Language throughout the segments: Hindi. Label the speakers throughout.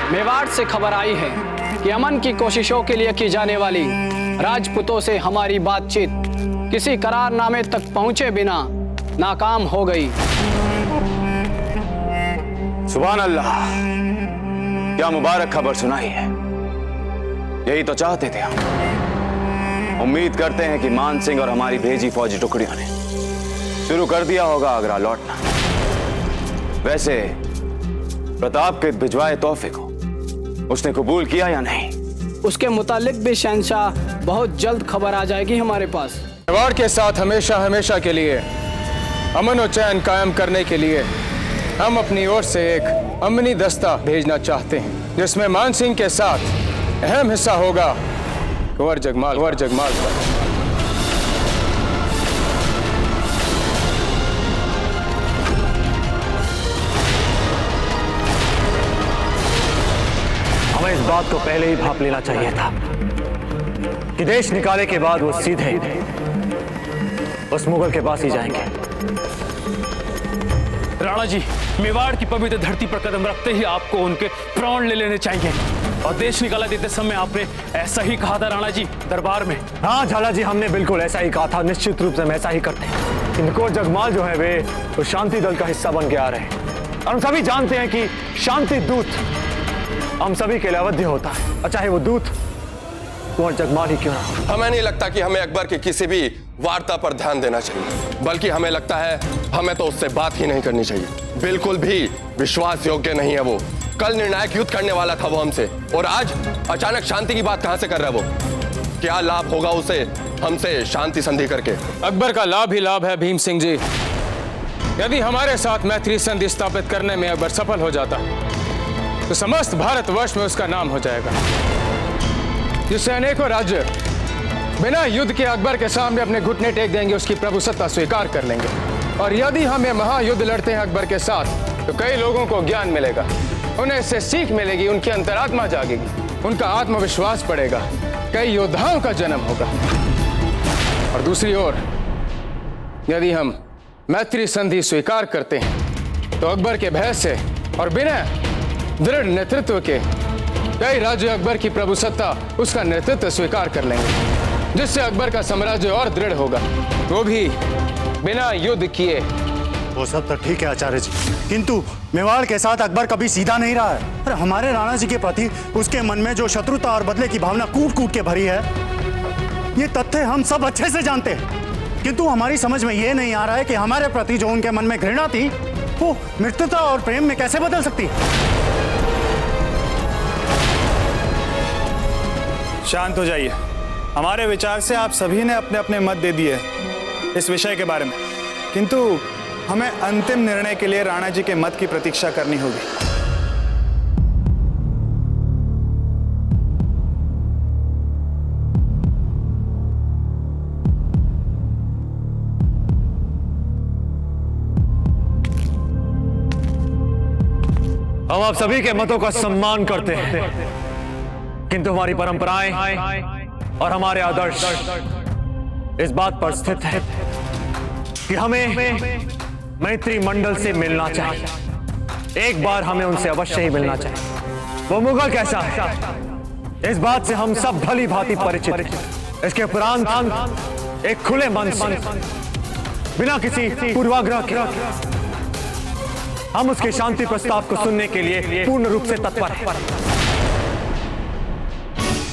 Speaker 1: मेवाड़ से खबर आई है कि अमन की कोशिशों के लिए की जाने वाली राजपूतों से हमारी बातचीत किसी करारनामे तक पहुंचे बिना नाकाम हो गई।
Speaker 2: सुभान अल्लाह, क्या मुबारक खबर सुनाई है। यही तो चाहते थे हम। उम्मीद करते हैं कि मान सिंह और हमारी भेजी फौजी टुकड़ियों ने शुरू कर दिया होगा आगरा लौटना। वैसे प्रताप के भिजवाए तोहफे को उसने कबूल किया या नहीं?
Speaker 1: उसके मुतालिक भी शहंशाह बहुत जल्द खबर आ जाएगी हमारे पास।
Speaker 3: मेवाड़ के साथ हमेशा हमेशा के लिए अमन और चैन कायम करने के लिए हम अपनी ओर से एक अमनी दस्ता भेजना चाहते हैं, जिसमें मान सिंह के साथ अहम हिस्सा होगा कुंवर जगमाल का।
Speaker 4: हमें इस बात को पहले ही भांप लेना चाहिए था कि देश निकाले के बाद वो सीधे उस मुगल के पास ही जाएंगे।
Speaker 5: राणा जी, मेवाड़ की पवित्र धरती पर कदम रखते ही आपको उनके प्राण ले लेने चाहिए। और देश निकाला देते समय आपने ऐसा ही कहा था राणा जी दरबार में।
Speaker 4: हाँ झाला जी, हमने बिल्कुल ऐसा ही कहा था। निश्चित रूप से हम ऐसा ही करते हैं। इनको जगमाल जो है वे तो शांति दल का हिस्सा बन के आ रहे हैं और हम सभी जानते हैं कि शांति दूत हम सभी के लिए अवध्य होता है, और चाहे वो दूत कुंवर जगमाल ही क्यों ना हो।
Speaker 6: हमें नहीं लगता कि हमें अकबर की किसी भी वार्ता पर ध्यान देना चाहिए, बल्कि हमें लगता है हमें तो उससे बात ही नहीं करनी चाहिए। बिल्कुल भी विश्वास योग्य नहीं है वो। कल निर्णायक युद्ध करने वाला था वो हमसे, और आज अचानक शांति की बात कहां से कर रहा है वो? क्या लाभ होगा उसे हमसे शांति संधि करके?
Speaker 3: अकबर का लाभ ही लाभ है भीम सिंह जी। यदि हमारे साथ मैत्री संधि स्थापित करने में अकबर सफल हो जाता तो समस्त भारतवर्ष में उसका नाम हो जाएगा, जिससे अनेकों राज्य बिना युद्ध के अकबर के सामने अपने घुटने टेक देंगे, उसकी प्रभुसत्ता स्वीकार कर लेंगे। और यदि हम ये महायुद्ध लड़ते हैं अकबर के साथ तो कई लोगों को ज्ञान मिलेगा, उन्हें इससे सीख मिलेगी, उनकी अंतरात्मा जागेगी, उनका आत्मविश्वास बढ़ेगा, कई योद्धाओं का जन्म होगा। और दूसरी ओर यदि हम मैत्री संधि स्वीकार करते हैं तो अकबर के भय से और बिना दृढ़ नेतृत्व के कई राज्य अकबर की प्रभुसत्ता उसका नेतृत्व स्वीकार कर लेंगे, जिससे अकबर का साम्राज्य और दृढ़ होगा, वो भी बिना युद्ध किए।
Speaker 7: वो सब तो ठीक है आचार्य जी, किंतु मेवाड़ के साथ अकबर कभी सीधा नहीं रहा है। और हमारे राणा जी के प्रति उसके मन में जो शत्रुता और बदले की भावना कूट कूट के भरी है, ये तथ्य हम सब अच्छे से जानते हैं। किंतु हमारी समझ में ये नहीं आ रहा है कि हमारे प्रति जो उनके मन में घृणा थी वो मित्रता और प्रेम में कैसे बदल सकती।
Speaker 8: शांत हो जाइए। हमारे विचार से आप सभी ने अपने अपने मत दे दिए इस विषय के बारे में, किंतु हमें अंतिम निर्णय के लिए राणा जी के मत की प्रतीक्षा करनी होगी।
Speaker 4: हम आप सभी के मतों का सम्मान करते हैं, किंतु हमारी परंपराएं और हमारे आदर्श इस बात पर स्थित है कि हमें मैत्री मंडल से मिलना चाहिए। एक बार हमें उनसे अवश्य ही मिलना चाहिए। वो मुगल कैसा है इस बात से हम सब भली भांति परिचित हैं। इसके उपरांत एक खुले मन से बिना किसी पूर्वाग्रह के हम उसके शांति प्रस्ताव को सुनने के लिए पूर्ण रूप से तत्पर हैं।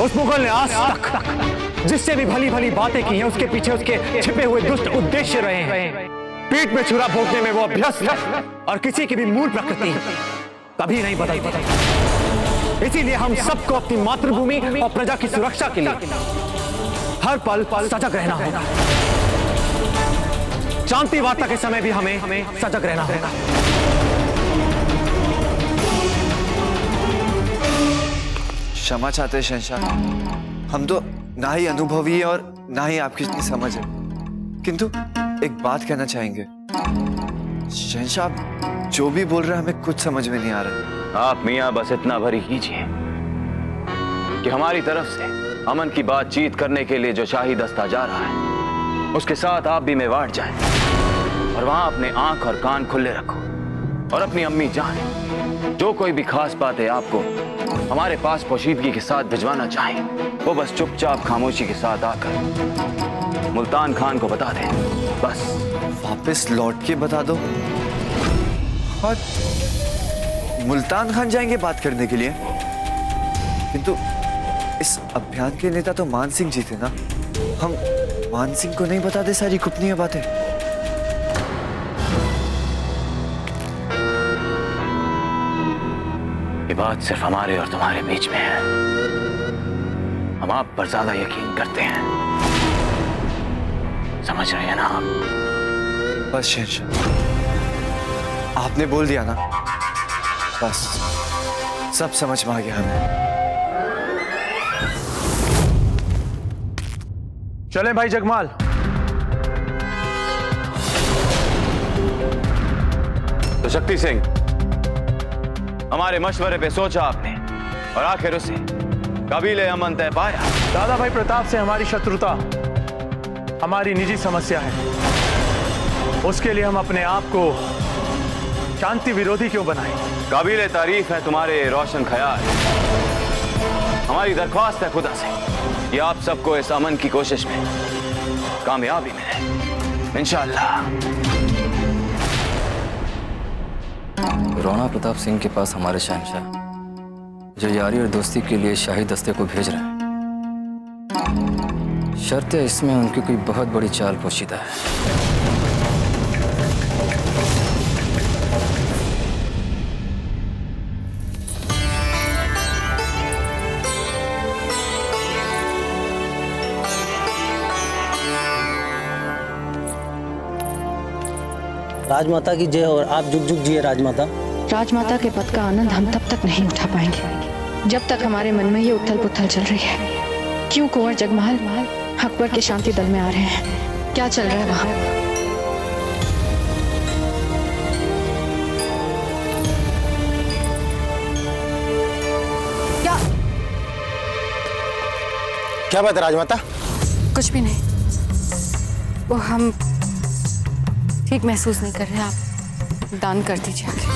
Speaker 4: उस मुगल ने आज तक जिससे भी भली भली बातें की हैं, उसके पीछे उसके छिपे हुए दुष्ट उद्देश्य रहे हैं। पीठ में छुरा भोंकने में वो अभ्यस्त है और किसी की भी मूल प्रकृति कभी नहीं बदलती। इसीलिए हम सबको अपनी मातृभूमि और प्रजा की सुरक्षा के लिए हर पल सजग रहना होगा। शांति वार्ता के समय भी हमें सजग रहना होगा।
Speaker 9: क्षमा चाहते हैं शहंशाह, हम तो ना ही अनुभवी और ना ही आपकी इतनी समझ है, किंतु एक बात कहना चाहेंगे। शहंशाह जो भी बोल रहे हैं हमें कुछ समझ में नहीं आ रहा।
Speaker 2: आप मियाँ बस इतना भरी कीजिए कि हमारी तरफ से अमन की बातचीत करने के लिए जो शाही दस्ता जा रहा है उसके साथ आप भी मेवाड़ जाएं और वहां अपने आंख और कान खुले रखो और अपनी अम्मी जान जो कोई भी खास बात है आपको हमारे पास पोशीदगी के साथ भिजवाना चाहे, वो बस चुपचाप खामोशी के साथ आकर मुल्तान खान को बता दें, बस।
Speaker 9: वापस लौट के बता दो। और मुल्तान खान जाएंगे बात करने के लिए, किंतु इस अभियान के नेता तो मान सिंह जी थे ना। हम मान सिंह को नहीं बता दे सारी गोपनीय बातें?
Speaker 2: ये बात सिर्फ हमारे और तुम्हारे बीच में है। हम आप पर ज्यादा यकीन करते हैं, समझ रहे हैं ना आप?
Speaker 9: बस शहंशाह, आपने बोल दिया ना, बस सब समझ में आ गया हमें।
Speaker 4: चले भाई जगमाल।
Speaker 2: तो शक्ति सिंह, हमारे मशवरे पे सोचा आपने और आखिर उसे कबीले अमन तय पाया।
Speaker 4: दादा भाई प्रताप से हमारी शत्रुता हमारी निजी समस्या है, उसके लिए हम अपने आप को शांति विरोधी क्यों बनाएं?
Speaker 2: काबिले तारीफ है तुम्हारे रोशन ख्याल। हमारी दरख्वास्त है खुदा से कि आप सबको इस अमन की कोशिश में कामयाबी मिले, इंशाअल्लाह।
Speaker 10: राणा प्रताप सिंह के पास हमारे शहंशाह, जो यारी और दोस्ती के लिए शाही दस्ते को भेज रहे हैं, शर्त है इसमें उनकी कोई बहुत बड़ी चाल पोशीदा है।
Speaker 11: राजमाता की जय और आप जुग जुग जिए राजमाता।
Speaker 12: राजमाता के पद का आनंद हम तब तक नहीं उठा पाएंगे जब तक हमारे मन में ये उथल पुथल चल रही है। क्यों कुंवर जगमहल अकबर के शांति दल में आ रहे हैं? क्या चल रहा है वहां?
Speaker 11: क्या बात है राजमाता?
Speaker 12: कुछ भी नहीं, वो हम ठीक महसूस नहीं कर रहे। आप दान कर दीजिए आगे।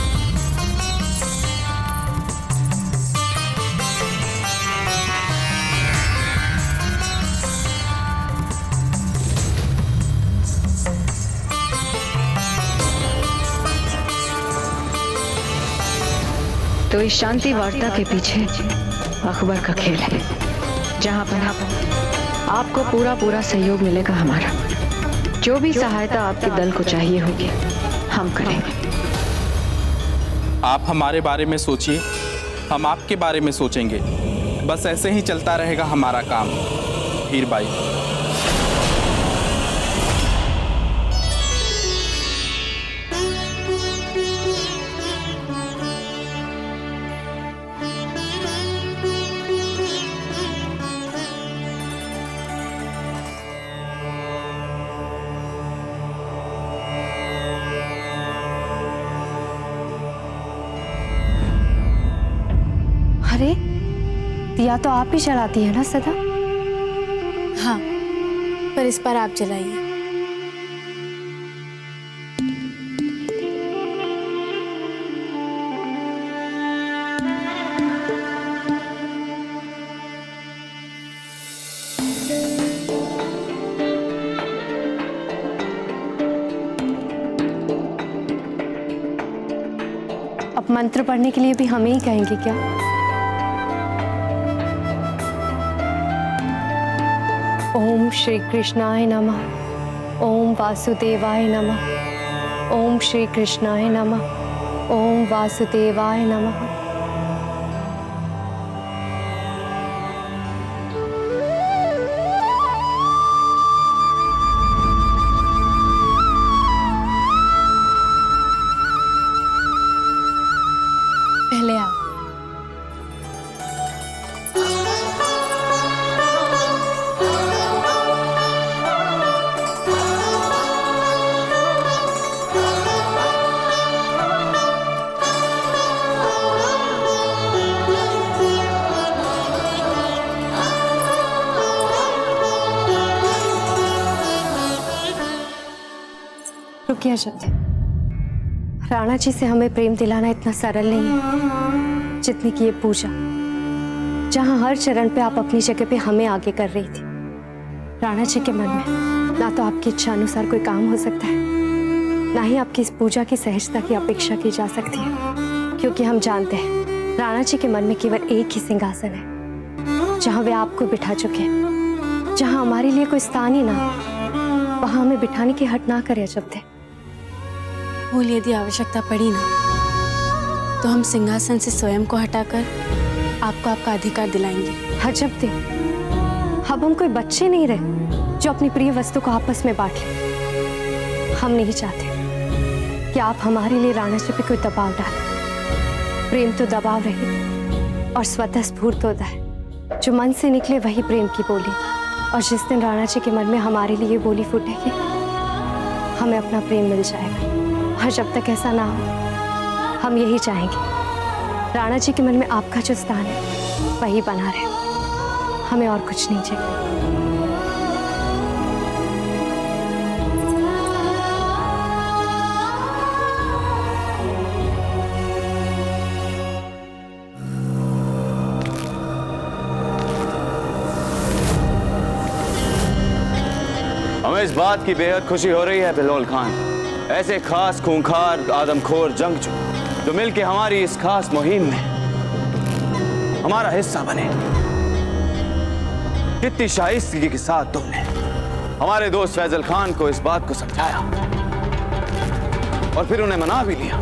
Speaker 12: तो इस शांति वार्ता के पीछे अकबर का खेल है, जहां पर आपको पूरा पूरा सहयोग मिलेगा हमारा। जो भी सहायता आपके दल को चाहिए होगी हम करेंगे।
Speaker 13: आप हमारे बारे में सोचिए, हम आपके बारे में सोचेंगे। बस ऐसे ही चलता रहेगा हमारा काम। हीर बाई।
Speaker 12: अरे दिया तो आप ही जलाती है ना सदा?
Speaker 14: हाँ, पर इस पर आप जलाइए।
Speaker 12: अब मंत्र पढ़ने के लिए भी हमें ही कहेंगे क्या? ओम श्री कृष्णाय नमः। ओम वासुदेवाय नमः। ओम श्री कृष्णाय नमः। ओम वासुदेवाय नमः।
Speaker 14: पहले आप।
Speaker 12: रुकिए जल्दी।
Speaker 14: राणा जी से हमें प्रेम दिलाना इतना सरल नहीं है जितनी कि ये पूजा, जहां हर चरण पे आप अपनी जगह पे हमें आगे कर रही थी। राणा जी के मन में ना तो आपकी इच्छा अनुसार कोई काम हो सकता है, ना ही आपकी इस पूजा की सहजता की अपेक्षा की जा सकती है, क्योंकि हम जानते हैं राणा जी के मन में केवल एक ही सिंहासन है जहां वे आपको बिठा चुके हैं। जहां हमारे लिए कोई स्थान ही ना, वहां हमें बिठाने की हट ना करे अजब थे।
Speaker 15: बोल, यदि आवश्यकता पड़ी ना तो हम सिंहासन से स्वयं को हटाकर आपको आपका अधिकार दिलाएंगे।
Speaker 14: अजब थे, अब हम कोई बच्चे नहीं रहे जो अपनी प्रिय वस्तु को आपस में बांट ले। हम नहीं चाहते कि आप हमारे लिए राणा जी पे कोई दबाव डालें। प्रेम तो दबाव रहे और स्वतः स्फूर्त होता है। जो मन से निकले वही प्रेम की बोली, और जिस दिन राणा जी के मन में हमारे लिए बोली फूटेगी, हमें अपना प्रेम मिल जाएगा। और जब तक ऐसा ना हो, हम यही चाहेंगे राणा जी के मन में आपका जो स्थान है वही बना रहे। हमें और कुछ नहीं चाहिए।
Speaker 2: हमें इस बात की बेहद खुशी हो रही है बहलोल खान, ऐसे खास खूंखार आदमखोर जंगजू जो मिलके हमारी इस खास मुहिम में हमारा हिस्सा बने। कितनी शाइस्तगी के साथ तुमने हमारे दोस्त फैजल खान को इस बात को समझाया और फिर उन्हें मना भी लिया।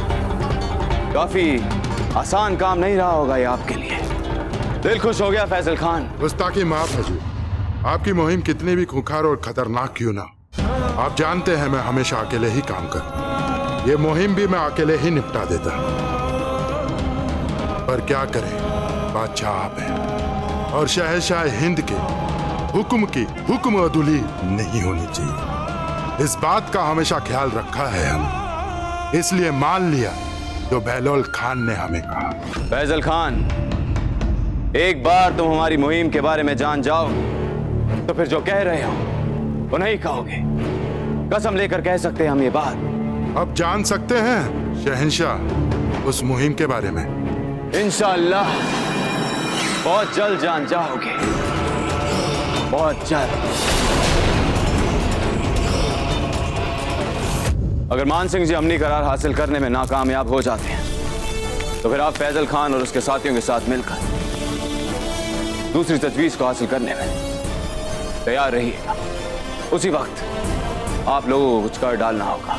Speaker 2: काफी आसान काम नहीं रहा होगा ये आपके लिए। दिल खुश हो गया फैजल खान।
Speaker 16: गुस्ताखी माफ हजूर, आपकी मुहिम कितनी भी खूंखार और खतरनाक क्यों ना, आप जानते हैं मैं हमेशा अकेले ही काम करता। ये मुहिम भी मैं अकेले ही निपटा देता, पर क्या करें, बादशाह आप हैं और शहंशाह हिंद के हुक्म की हुक्म अदुली नहीं होनी चाहिए। इस बात का हमेशा ख्याल रखा है हम, इसलिए मान लिया जो बहलोल खान ने हमें कहा।
Speaker 2: फैजल खान, एक बार तुम हमारी मुहिम के बारे में जान जाओ तो फिर जो कह रहे हो वो नहीं कहोगे। कसम लेकर कह सकते हैं हम ये बात।
Speaker 16: अब जान सकते हैं शहंशाह उस मुहिम के बारे में?
Speaker 2: इंशाअल्लाह बहुत जल्द जान जाओगे, बहुत जल्द। अगर मान सिंह जी अमनी करार हासिल करने में नाकामयाब हो जाते हैं तो फिर आप फैजल खान और उसके साथियों के साथ मिलकर दूसरी तजवीज को हासिल करने में तैयार रहिएगा। उसी वक्त आप लोगों को कुछ कर डालना होगा।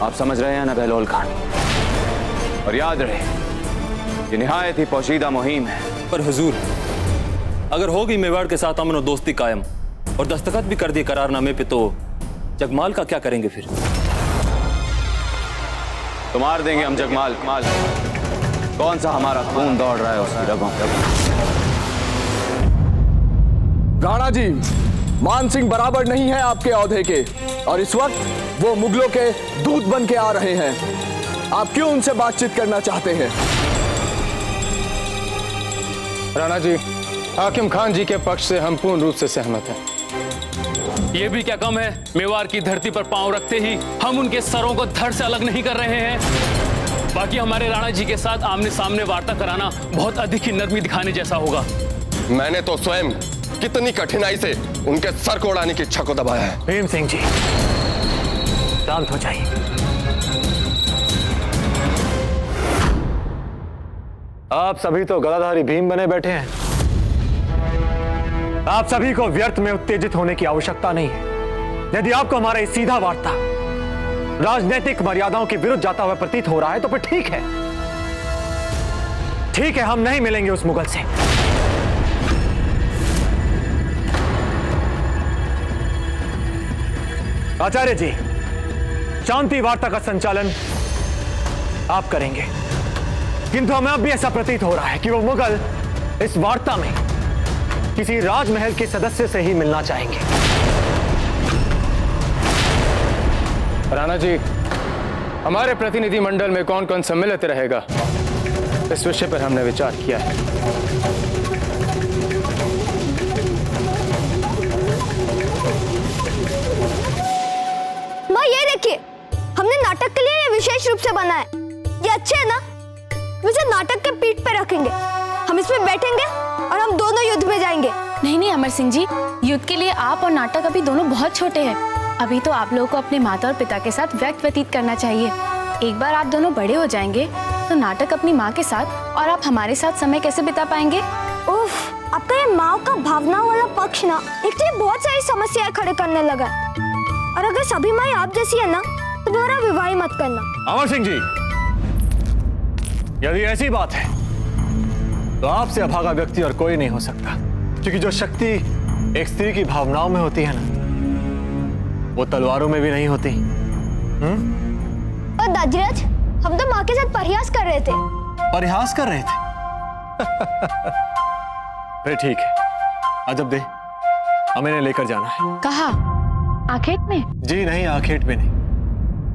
Speaker 2: आप समझ रहे हैं ना बहलोल खान? और याद रहे, ये निहायत ही पोशीदा मुहिम है।
Speaker 4: पर हुजूर, अगर होगी मेवाड़ के साथ अमन और दोस्ती कायम और दस्तखत भी कर दिए करारनामे पे, तो जगमाल का क्या करेंगे फिर?
Speaker 2: तो मार देंगे हम जगमाल। कौन सा हमारा खून दौड़ रहा है उसकी रगों पे।
Speaker 17: राणा जी, मान सिंह बराबर नहीं है आपके औहदे के, और इस वक्त वो मुगलों के दूत बन के आ रहे हैं। आप क्यों उनसे बातचीत करना चाहते हैं?
Speaker 3: राणा जी, हाकिम खान जी के पक्ष से हम पूर्ण रूप से सहमत हैं।
Speaker 5: ये भी क्या कम है, मेवाड़ की धरती पर पांव रखते ही हम उनके सरों को धड़ से अलग नहीं कर रहे हैं। बाकी हमारे राणा जी के साथ आमने सामने वार्ता कराना बहुत अधिक ही नरमी दिखाने जैसा होगा।
Speaker 6: मैंने तो स्वयं कितनी कठिनाई से उनके सर को उड़ाने की इच्छा को दबाया है।
Speaker 4: भीम सिंह जी, शांत हो जाइए। आप सभी तो गदाधारी भीम बने बैठे हैं। आप सभी को व्यर्थ में उत्तेजित होने की आवश्यकता नहीं है। यदि आपको हमारा ये सीधा वार्ता राजनीतिक मर्यादाओं के विरुद्ध जाता हुआ प्रतीत हो रहा है तो फिर ठीक है। ठीक है, हम नहीं मिलेंगे उस मुगल से। आचार्य जी, शांति वार्ता का संचालन आप करेंगे, किंतु हमें अब भी ऐसा प्रतीत हो रहा है कि वो मुगल इस वार्ता में किसी राजमहल के सदस्य से ही मिलना चाहेंगे।
Speaker 3: राणा जी, हमारे प्रतिनिधि मंडल में कौन कौन सम्मिलित रहेगा, इस विषय पर हमने विचार किया है।
Speaker 14: माँ, ये देखिए, हमने नाटक के लिए ये विषय
Speaker 18: रूप से बना है। ये अच्छे है ना? मुझे नाटक के पीठ पे रखेंगे, हम इसमें बैठेंगे और हम दोनों युद्ध में जाएंगे।
Speaker 15: नहीं नहीं अमर सिंह जी, युद्ध के लिए आप और नाटक अभी दोनों बहुत छोटे हैं। अभी तो आप लोगों को अपने माता और पिता के साथ वक्त व्यतीत करना चाहिए। एक बार आप दोनों बड़े हो जाएंगे तो नाटक अपनी माँ के साथ और आप हमारे साथ समय कैसे बिता पाएंगे?
Speaker 18: उफ, आपका ये माँ का भावना वाला पक्ष ना एक तो बहुत सारी समस्याएं खड़े करने लगा। और अगर सभी माँ आप जैसी है ना तो दोबारा विवाह मत करना।
Speaker 4: अमर सिंह जी, यदि ऐसी बात है तो आपसे अभागा व्यक्ति और कोई नहीं हो सकता, क्योंकि जो शक्ति एक स्त्री की भावनाओं में होती है ना, वो तलवारों में भी नहीं होती।
Speaker 18: और दादीराज, हम तो माँ के साथ परिहास कर रहे थे।
Speaker 4: परिहास कर रहे थे? फिर ठीक है, अजब दे, हमें इन्हें लेकर जाना है।
Speaker 15: कहाँ? आखेट में?
Speaker 4: जी नहीं, आखेट में नहीं।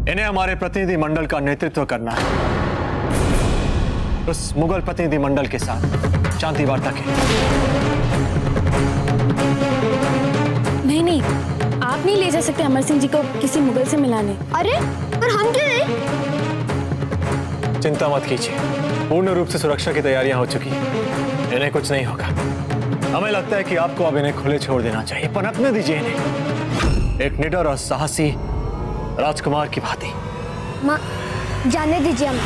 Speaker 4: इन्हें हमारे प्रतिनिधि मंडल का नेतृत्व करना है, उस मुगल प्रतिनिधि मंडल के साथ शांति वार्ता के।
Speaker 15: नहीं नहीं, आप नहीं ले जा सकते अमर सिंह जी को किसी मुगल से मिलाने।
Speaker 18: अरे पर हम क्यों नहीं?
Speaker 4: चिंता मत कीजिए, पूर्ण रूप से सुरक्षा की तैयारियां हो चुकी हैं, इन्हें कुछ नहीं होगा। हमें लगता है कि आपको अब इन्हें खुले छोड़ देना चाहिए, पनपने दीजिए इन्हें, एक निडर और साहसी राजकुमार की भांति।
Speaker 18: माँ जाने दीजिए, हम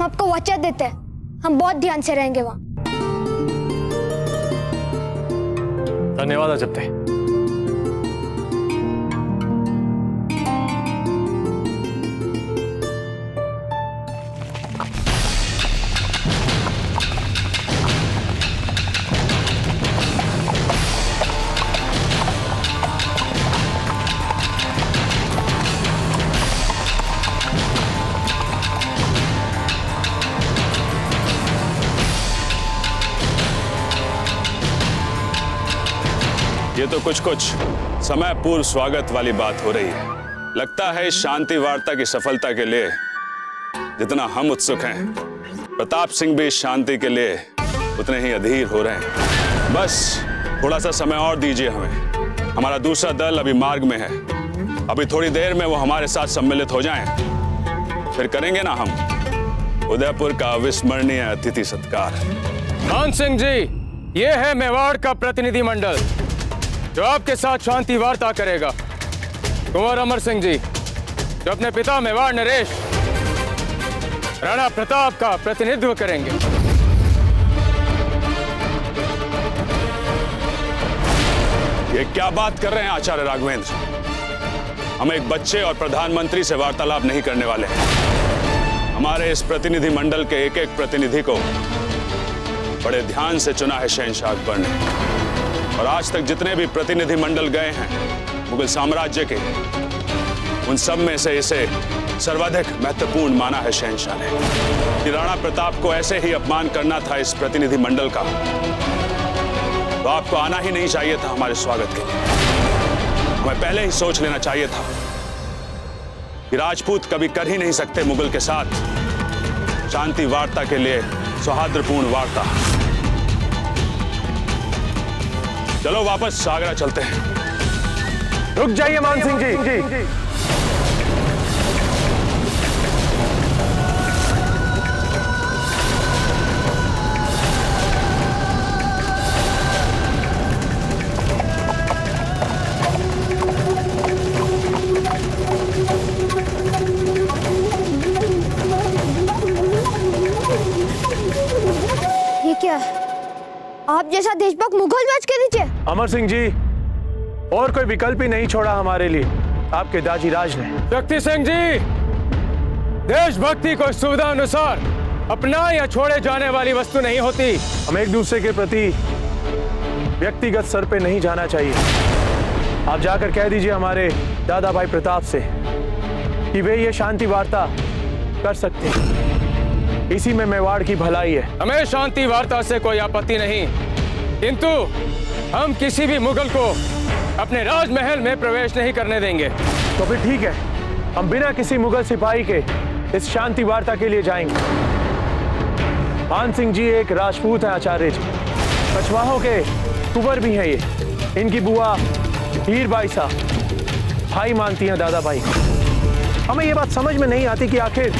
Speaker 18: आपको वचन देते हैं, हम बहुत ध्यान से रहेंगे वहाँ।
Speaker 4: धन्यवाद अजब।
Speaker 2: ये तो कुछ समय पूर्व स्वागत वाली बात हो रही है। लगता है इस शांति वार्ता की सफलता के लिए जितना हम उत्सुक हैं, प्रताप सिंह भी इस शांति के लिए उतने ही अधीर हो रहे हैं। बस थोड़ा सा समय और दीजिए हमें। हमारा दूसरा दल अभी मार्ग में है, अभी थोड़ी देर में वो हमारे साथ सम्मिलित हो जाएं, फिर करेंगे ना हम उदयपुर का अविस्मरणीय अतिथि सत्कार।
Speaker 3: मान सिंह जी, ये है मेवाड़ का प्रतिनिधि मंडल जो आपके साथ शांति वार्ता करेगा। कुंवर अमर सिंह जी, जो अपने पिता मेवाड़ नरेश राणा प्रताप का प्रतिनिधित्व करेंगे।
Speaker 2: ये क्या बात कर रहे हैं आचार्य राघवेंद्र? हम एक बच्चे और प्रधानमंत्री से वार्तालाप नहीं करने वाले हैं। हमारे इस प्रतिनिधि मंडल के एक एक प्रतिनिधि को बड़े ध्यान से चुना है शहंशाह अकबर ने, और आज तक जितने भी प्रतिनिधि मंडल गए हैं मुगल साम्राज्य के, उन सब में से इसे सर्वाधिक महत्वपूर्ण माना है शहंशाह ने। कि राणा प्रताप को ऐसे ही अपमान करना था इस प्रतिनिधि मंडल का, तो आपको आना ही नहीं चाहिए था हमारे स्वागत के लिए। हमें पहले ही सोच लेना चाहिए था कि राजपूत कभी कर ही नहीं सकते मुगल के साथ शांति वार्ता के लिए सौहार्दपूर्ण वार्ता। चलो वापस आगरा चलते हैं।
Speaker 4: रुक जाइए मान सिंह जी।
Speaker 18: ये क्या है? आप जैसा देशभक्त मुगल राज के नीचे?
Speaker 4: अमर सिंह जी, और कोई विकल्प ही नहीं छोड़ा हमारे लिए आपके दाजी राज ने।
Speaker 3: शक्ति सिंह जी, देशभक्ति को सुविधा अनुसार अपना या छोड़े जाने वाली वस्तु नहीं होती।
Speaker 4: हम एक दूसरे के प्रति व्यक्तिगत स्तर पे नहीं जाना चाहिए। आप जाकर कह दीजिए हमारे दादा भाई प्रताप से कि वे ये शांति वार्ता कर सकते हैं, इसी में मेवाड़ की भलाई है।
Speaker 3: हमें शांति वार्ता से कोई आपत्ति नहीं, किंतु हम किसी भी मुगल को अपने राजमहल में प्रवेश नहीं करने देंगे।
Speaker 4: तो फिर ठीक है, हम बिना किसी मुगल सिपाही के इस शांति वार्ता के लिए जाएंगे। मान सिंह जी एक राजपूत है आचार्य जी, कछवाहों के कुंवर भी हैं ये। इनकी बुआ हीरबाई साहब भाई मानती हैं दादा भाई।
Speaker 19: हमें ये बात समझ में नहीं आती कि आखिर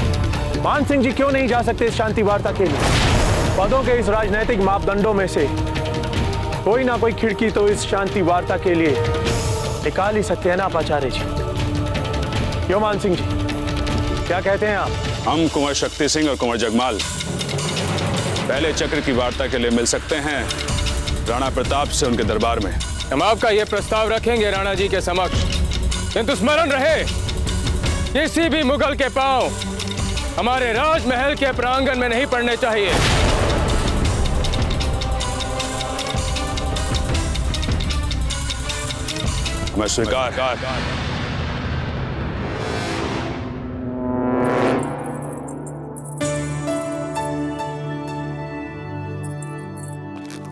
Speaker 19: मान सिंह जी क्यों नहीं जा सकते इस शांति वार्ता के लिए। पदों के इस राजनीतिक मापदंडों में से कोई ना कोई खिड़की तो इस शांति वार्ता के लिए निकाल ही सकते हैं ना आप आचार्य जी। क्यों मान सिंह जी, क्या कहते हैं आप?
Speaker 20: हम कुंवर शक्ति सिंह और कुंवर जगमाल पहले चक्र की वार्ता के लिए मिल सकते हैं राणा प्रताप से उनके दरबार में।
Speaker 3: हम आपका यह प्रस्ताव रखेंगे राणा जी के समक्ष, किंतु स्मरण रहे किसी भी मुगल के पांव हमारे राजमहल के प्रांगण में नहीं पड़ने चाहिए।
Speaker 20: मैं स्वीकार।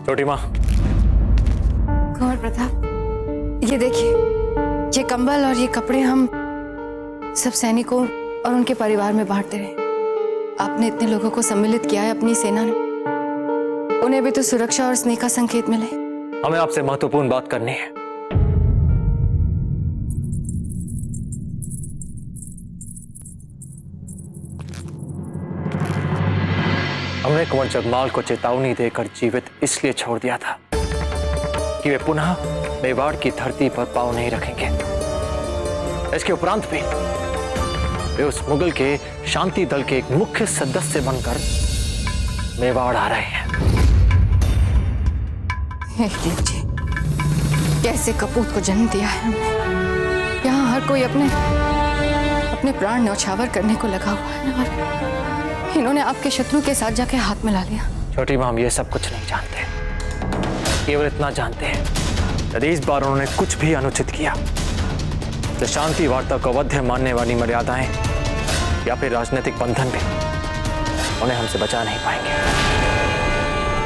Speaker 4: छोटी माँ।
Speaker 12: कुंवर प्रताप, ये देखिए, ये कंबल और ये कपड़े हम सब सैनिकों और उनके परिवार में बांटते रहे। आपने इतने लोगों को सम्मिलित किया है अपनी सेना ने, उन्हें भी तो सुरक्षा और स्नेह का संकेत मिले।
Speaker 4: हमें आपसे महत्वपूर्ण बात करनी है। हमने कुंवर जगमाल को चेतावनी देकर जीवित इसलिए छोड़ दिया था कि वे पुनः मेवाड़ की धरती पर पांव नहीं रखेंगे। इसके उपरांत भी वे उस मुगल के शांति दल के एक मुख्य सदस्य बनकर मेवाड़ आ रहे हैं।
Speaker 12: जी, कैसे कपूत को जन्म दिया है हमने। यहाँ हर कोई अपने प्राण न्यौछावर करने को लगा हुआ है और इन्होंने आपके शत्रु के साथ जाके हाथ मिला लिया।
Speaker 4: छोटी माँ, हम ये सब कुछ नहीं जानते, केवल इतना जानते हैं यदि इस बार उन्होंने कुछ भी अनुचित किया तो शांति वार्ता को अवध्य मानने वाली मर्यादाएं या फिर राजनीतिक बंधन भी उन्हें हमसे बचा नहीं पाएंगे।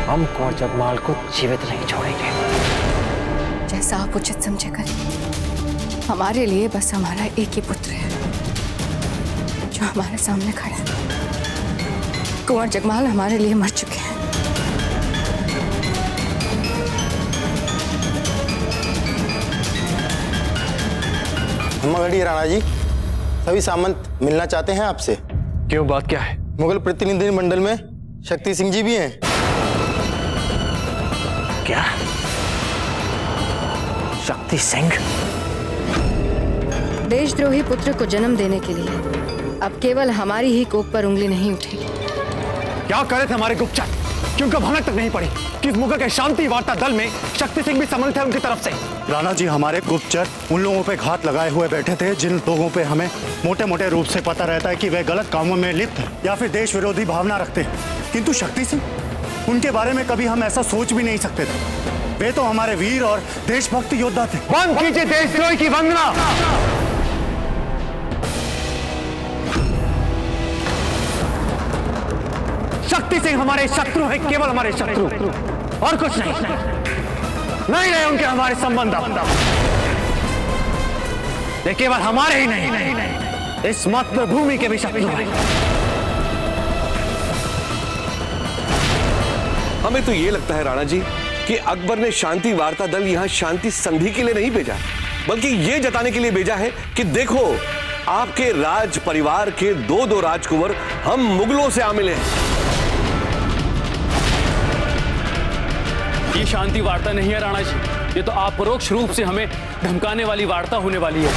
Speaker 4: हम कुंवर जगमाल को जीवित नहीं छोड़ेंगे।
Speaker 12: जैसा आप उचित समझे करें। हमारे लिए बस हमारा एक ही पुत्र है जो हमारे सामने खड़ा है। कुंवर जगमाल हमारे लिए मर चुके हैं।
Speaker 21: मगड़ी राणा जी, सभी सामंत मिलना चाहते हैं आपसे।
Speaker 4: क्यों, बात क्या है?
Speaker 21: मुगल प्रतिनिधि मंडल में शक्ति सिंह जी भी हैं।
Speaker 4: क्या? शक्ति सिंह?
Speaker 12: देशद्रोही पुत्र को जन्म देने के लिए अब केवल हमारी ही कोख पर उंगली नहीं उठेगी।
Speaker 4: क्या करे थे हमारे गुप्तचर, क्योंकि भनक तक नहीं पड़ी कि इस मुगल के शांति वार्ता दल में शक्ति सिंह भी सम्मिलित है उनकी तरफ से।
Speaker 7: राणा जी, हमारे गुप्तचर उन लोगों पे घात लगाए हुए बैठे थे जिन लोगों पे हमें मोटे मोटे रूप से पता रहता है कि वे गलत कामों में लिप्त हैं या फिर देश विरोधी भावना रखते हैं। किंतु शक्ति सिंह, उनके बारे में कभी हम ऐसा सोच भी नहीं सकते थे। वे तो हमारे वीर और देशभक्त योद्धा थे।
Speaker 4: बंद कीजिए देशद्रोही की वंदना। शक्ति सिंह हमारे शत्रु है, केवल हमारे शत्रु और कुछ नहीं। नहीं रहे उनके हमारे संबंध। ये केवल हमारे ही नहीं, इस मातृभूमि के भी शत्रु हैं।
Speaker 22: हमें तो ये लगता है राणा जी कि अकबर ने शांति वार्ता दल यहाँ शांति संधि के लिए नहीं भेजा, बल्कि ये जताने के लिए भेजा है कि देखो, आपके राज परिवार के दो राजकुंवर हम मुगलों से आ मिले हैं।
Speaker 5: ये शांति वार्ता नहीं है राणा जी, ये तो अपरोक्ष रूप से हमें धमकाने वाली वार्ता होने वाली है।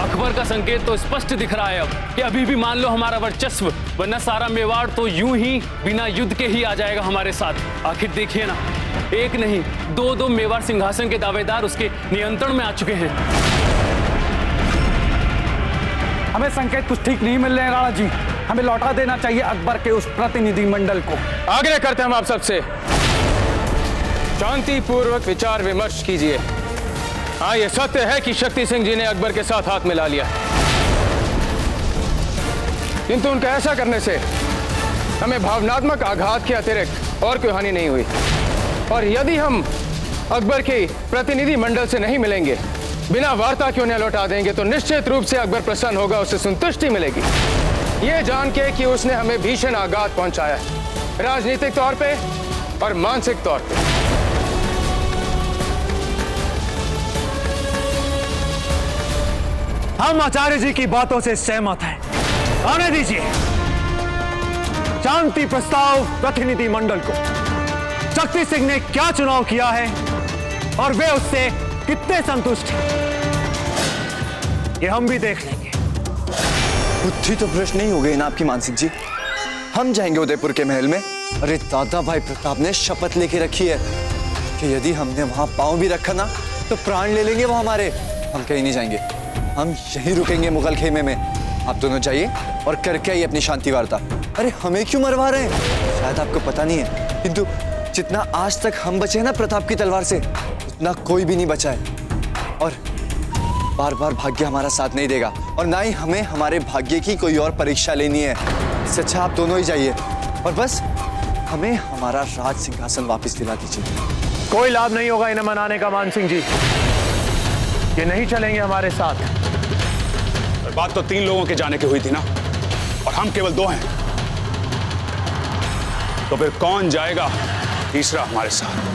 Speaker 5: अकबर का संकेत तो स्पष्ट दिख रहा है अब कि अभी भी मान लो हमारा वर्चस्व, वरना सारा मेवाड़ तो यूं ही बिना युद्ध के ही आ जाएगा हमारे साथ। आखिर देखिए ना, एक नहीं दो मेवाड़ सिंहासन के दावेदार उसके नियंत्रण में आ चुके हैं।
Speaker 1: हमें संकेत कुछ ठीक नहीं मिल रहे हैं राणा जी। हमें लौटा देना चाहिए अकबर के उस प्रतिनिधि मंडल को।
Speaker 3: आग्रह करते हैं हम आप सबसे, शांति पूर्वक विचार विमर्श कीजिए। हाँ, यह सत्य है कि शक्ति सिंह जी ने अकबर के साथ हाथ मिला लिया, किंतु उनका ऐसा करने से हमें भावनात्मक आघात के अतिरिक्त और कोई हानि नहीं हुई। और यदि हम अकबर के प्रतिनिधि मंडल से नहीं मिलेंगे, बिना वार्ता के उन्हें लौटा देंगे, तो निश्चित रूप से अकबर प्रसन्न होगा, उससे संतुष्टि मिलेगी, ये जान के कि उसने हमें भीषण आघात पहुंचाया है, राजनीतिक तौर पे और मानसिक तौर पे।
Speaker 4: हम आचार्य जी की बातों से सहमत हैं। आने दीजिए शांति प्रस्ताव प्रतिनिधि मंडल को। शक्ति सिंह ने क्या चुनाव किया है और वे उससे कितने संतुष्ट हैं, ये हम भी देख लेंगे।
Speaker 17: बुद्धि तो भ्रष्ट नहीं हो गई ना आपकी मान सिंह जी? हम जाएंगे उदयपुर के महल में। अरे दादा भाई प्रताप ने शपथ लेके रखी है कि यदि हमने वहां पांव भी रखा ना तो प्राण ले लेंगे वो हमारे। हम कहीं नहीं जाएंगे, हम यहीं रुकेंगे मुगल खेमे में। आप दोनों जाइए और करके आइए अपनी शांति वार्ता। अरे हमें क्यों मरवा रहे हैं? शायद आपको पता नहीं है, किंतु जितना आज तक हम बचे हैं ना प्रताप की तलवार से, उतना कोई भी नहीं बचा है। और बार बार भाग्य हमारा साथ नहीं देगा और ना ही हमें हमारे भाग्य की कोई और परीक्षा लेनी है। इससे अच्छा आप दोनों ही जाइए और बस हमें हमारा राज सिंहासन वापस दिला दीजिए।
Speaker 19: कोई लाभ नहीं होगा इन्हें मनाने का मान सिंह जी, ये नहीं चलेंगे हमारे साथ।
Speaker 20: बात तो 3 लोगों के जाने की हुई थी ना, और हम केवल 2 हैं। तो फिर कौन जाएगा तीसरा हमारे साथ?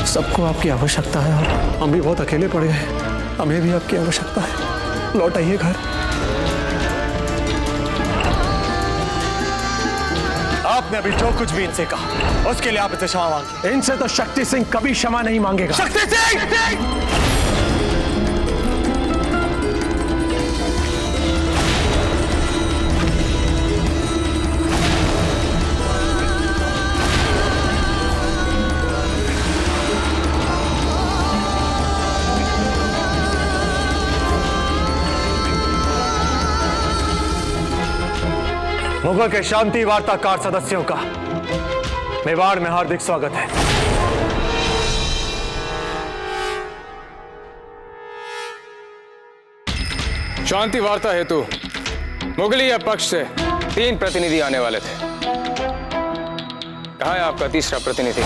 Speaker 19: सबको आपकी आवश्यकता है और हम भी बहुत अकेले पड़ गए। हमें भी आपकी आवश्यकता है, लौट आइए घर।
Speaker 4: आपने अभी जो कुछ भी इनसे कहा उसके लिए आप इनसे क्षमा मांगिए।
Speaker 19: इनसे तो शक्ति सिंह कभी क्षमा नहीं मांगेगा।
Speaker 4: शक्ति सिंह! मुगल के शांति वार्ताकार सदस्यों का मेवाड़ में हार्दिक स्वागत है।
Speaker 3: शांति वार्ता हेतु मुगलिया पक्ष से 3 प्रतिनिधि आने वाले थे। कहाँ है आपका तीसरा प्रतिनिधि?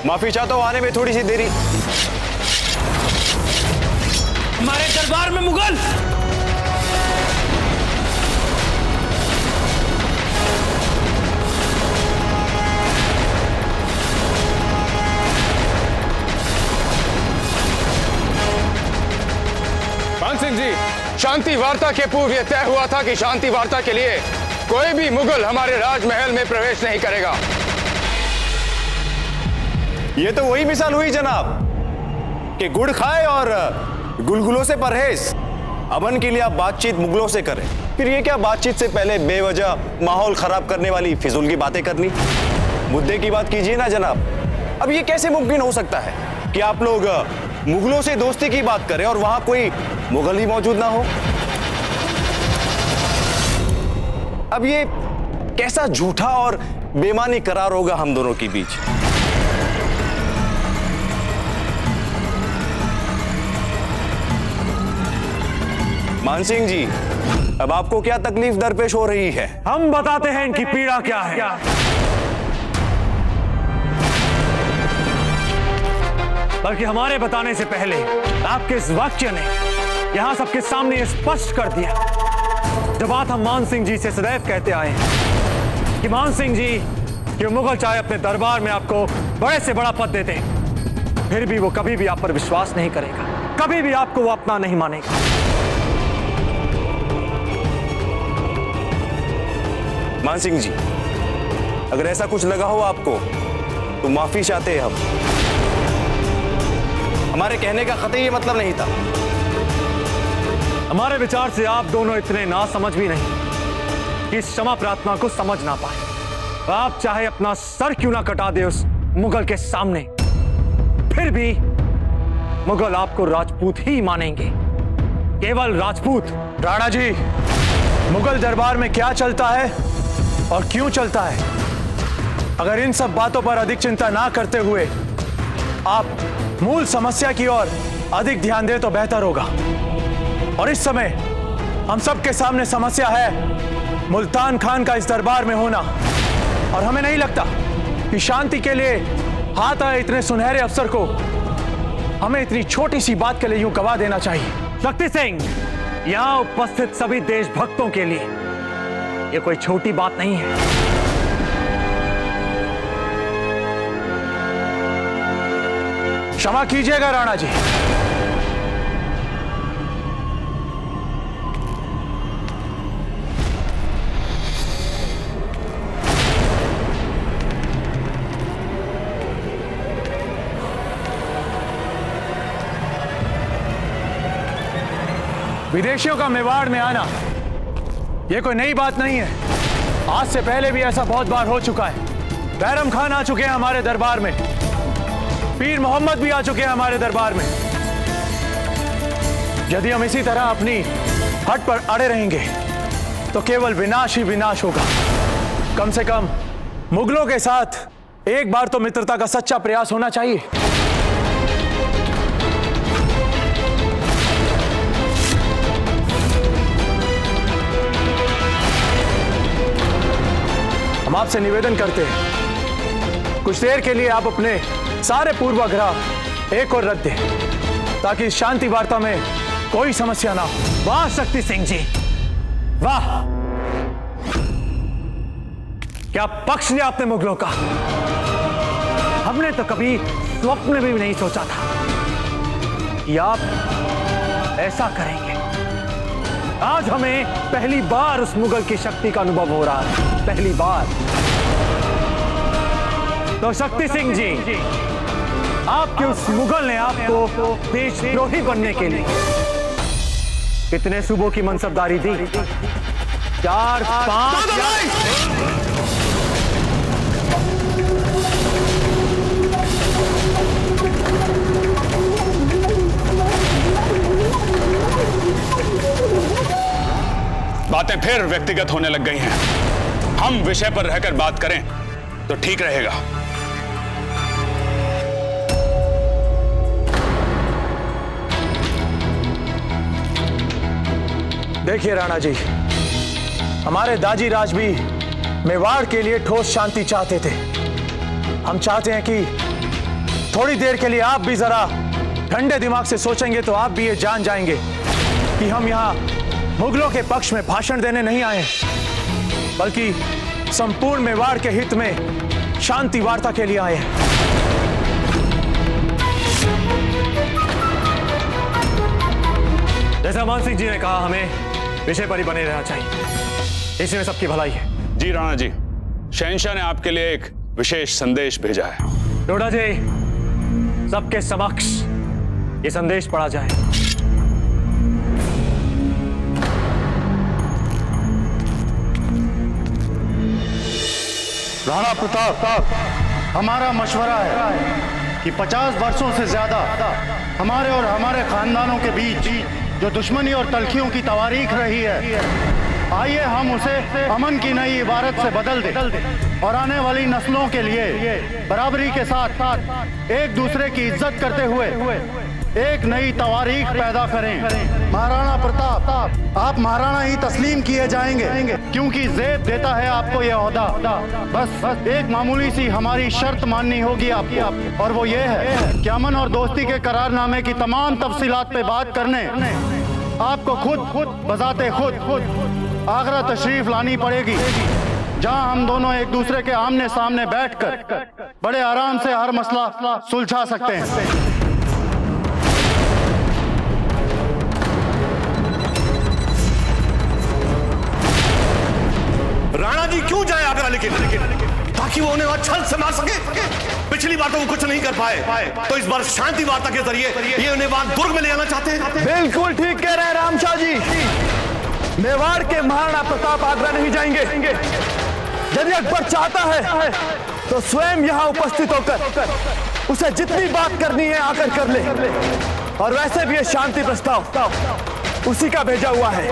Speaker 21: माफी चाहता हूं, आने में थोड़ी सी देरी।
Speaker 5: हमारे दरबार में मुगल!
Speaker 3: मान सिंह जी, शांति वार्ता के पूर्व यह तय हुआ था कि शांति वार्ता के लिए कोई भी मुगल हमारे राजमहल में प्रवेश नहीं करेगा।
Speaker 21: ये तो वही मिसाल हुई जनाब कि गुड़ खाए और गुलगुलों से परहेज। अमन के लिए आप बातचीत मुगलों से करें, फिर ये क्या बातचीत से पहले बेवजह माहौल खराब करने वाली फिजूल की बातें करनी? मुद्दे की बात कीजिए ना जनाब। अब ये कैसे मुमकिन हो सकता है कि आप लोग मुगलों से दोस्ती की बात करें और वहां कोई मुगल ही मौजूद ना हो? अब ये कैसा झूठा और बेमानी करार होगा हम दोनों के बीच? मान सिंह जी, अब आपको क्या तकलीफ दरपेश हो रही है?
Speaker 4: हम बताते हैं इनकी पीड़ा क्या है। बल्कि हमारे बताने से पहले आपके इस वाक्य ने यहां सबके सामने स्पष्ट कर दिया जो बात हम मान सिंह जी से सदैव कहते आए हैं कि मान सिंह जी कि मुगल चाहे अपने दरबार में आपको बड़े से बड़ा पद देते हैं, फिर भी वो कभी भी आप पर विश्वास नहीं करेगा, कभी भी आपको वो अपना नहीं मानेगा।
Speaker 21: मान सिंह जी, अगर ऐसा कुछ लगा हो आपको तो माफी चाहते हैं हम। हमारे कहने का कतई ये मतलब नहीं था।
Speaker 4: हमारे विचार से आप दोनों इतने नासमझ भी नहीं कि इस क्षमा प्रार्थना को समझ ना पाए। आप चाहे अपना सर क्यों ना कटा दे उस मुगल के सामने, फिर भी मुगल आपको राजपूत ही मानेंगे, केवल राजपूत।
Speaker 19: राणा जी, मुगल दरबार में क्या चलता है और क्यों चलता है, अगर इन सब बातों पर अधिक चिंता ना करते हुए आप मूल समस्या की ओर अधिक ध्यान दें तो बेहतर होगा। और इस समय हम सबके सामने समस्या है मुल्तान खान का इस दरबार में होना, और हमें नहीं लगता कि शांति के लिए हाथ आए इतने सुनहरे अवसर को हमें इतनी छोटी सी बात के लिए यूं गवा देना चाहिए।
Speaker 4: शक्ति सिंह, यहां उपस्थित सभी देशभक्तों के लिए यह कोई छोटी बात नहीं है।
Speaker 19: क्षमा कीजिएगा राणा जी। विदेशियों का मेवाड़ में आना यह कोई नई बात नहीं है। आज से पहले भी ऐसा बहुत बार हो चुका है। बैरम खान आ चुके हैं हमारे दरबार में, पीर मोहम्मद भी आ चुके हैं हमारे दरबार में। यदि हम इसी तरह अपनी हट पर अड़े रहेंगे तो केवल विनाश ही विनाश होगा। कम से कम मुगलों के साथ एक बार तो मित्रता का सच्चा प्रयास होना चाहिए। हम आपसे निवेदन करते हैं, कुछ देर के लिए आप अपने सारे पूर्वाग्रह एक और रख दें, ताकि इस शांति वार्ता में कोई समस्या ना हो।
Speaker 4: वाह शक्ति सिंह जी, वाह! क्या पक्ष लिया आपने मुगलों का। हमने तो कभी स्वप्न में भी नहीं सोचा था कि आप ऐसा करेंगे। आज हमें पहली बार उस मुगल की शक्ति का अनुभव हो रहा है, पहली बार। तो शक्ति सिंह जी, आपके उस मुगल ने आपको देशद्रोही बनने के लिए कितने सूबों की मनसबदारी दी? 4, 5
Speaker 20: बातें फिर व्यक्तिगत होने लग गई हैं। हम विषय पर रहकर बात करें तो ठीक रहेगा।
Speaker 19: देखिए राणा जी, हमारे दाजी राज भी मेवाड़ के लिए ठोस शांति चाहते थे। हम चाहते हैं कि थोड़ी देर के लिए आप भी जरा ठंडे दिमाग से सोचेंगे तो आप भी ये जान जाएंगे कि हम यहाँ मुगलों के पक्ष में भाषण देने नहीं आए, बल्कि संपूर्ण मेवाड़ के हित में शांति वार्ता के लिए आए हैं।
Speaker 4: जैसा मान सिंह जी ने कहा, हमें विषय पर ही बने रहना चाहिए, इसमें सबकी भलाई है।
Speaker 20: जी राणा जी, शहंशाह ने आपके लिए एक विशेष संदेश भेजा है।
Speaker 4: डोडा जी, सबके समक्ष ये संदेश पढ़ा जाए।
Speaker 7: राणा प्रताप, हमारा मशवरा है कि 50 वर्षों से ज्यादा हमारे और हमारे खानदानों के बीच जो दुश्मनी और तलखियों की तवारीख रही है, आइए हम उसे अमन की नई इबारत से बदल दें और आने वाली नस्लों के लिए बराबरी के साथ एक दूसरे की इज्जत करते हुए एक नई तवारीख पैदा करें। महाराणा प्रताप, आप महाराणा ही तस्लीम किए जाएंगे, क्योंकि ज़ेब देता है आपको यह ओहदा। बस एक मामूली सी हमारी शर्त माननी होगी आपको, और वो ये है कि अमन और दोस्ती के करारनामे की तमाम तफसीलात पे बात करने आपको खुद बजाते खुद आगरा तशरीफ लानी पड़ेगी, जहां हम दोनों एक दूसरे के आमने सामने बैठकर बड़े आराम से हर मसला सुलझा सकते हैं।
Speaker 22: राणा जी क्यों जाए आगरा, लेकिन ताकि वो उन्हें वहां छल से मार सके। पिछली बार तो वो कुछ नहीं कर पाए, तो इस बार शांति वार्ता के जरिए ये उन्हें वहां दुर्ग में ले आना चाहते हैं।
Speaker 19: बिल्कुल ठीक कह रहे हैं रामशाह जी। मेवाड़ के महाराणा प्रताप आगरा नहीं जाएंगे। यदि अकबर चाहता है तो स्वयं यहाँ उपस्थित होकर उसे जितनी बात करनी है आकर कर ले। और वैसे भी ये शांति प्रस्ताव उसी का भेजा हुआ है,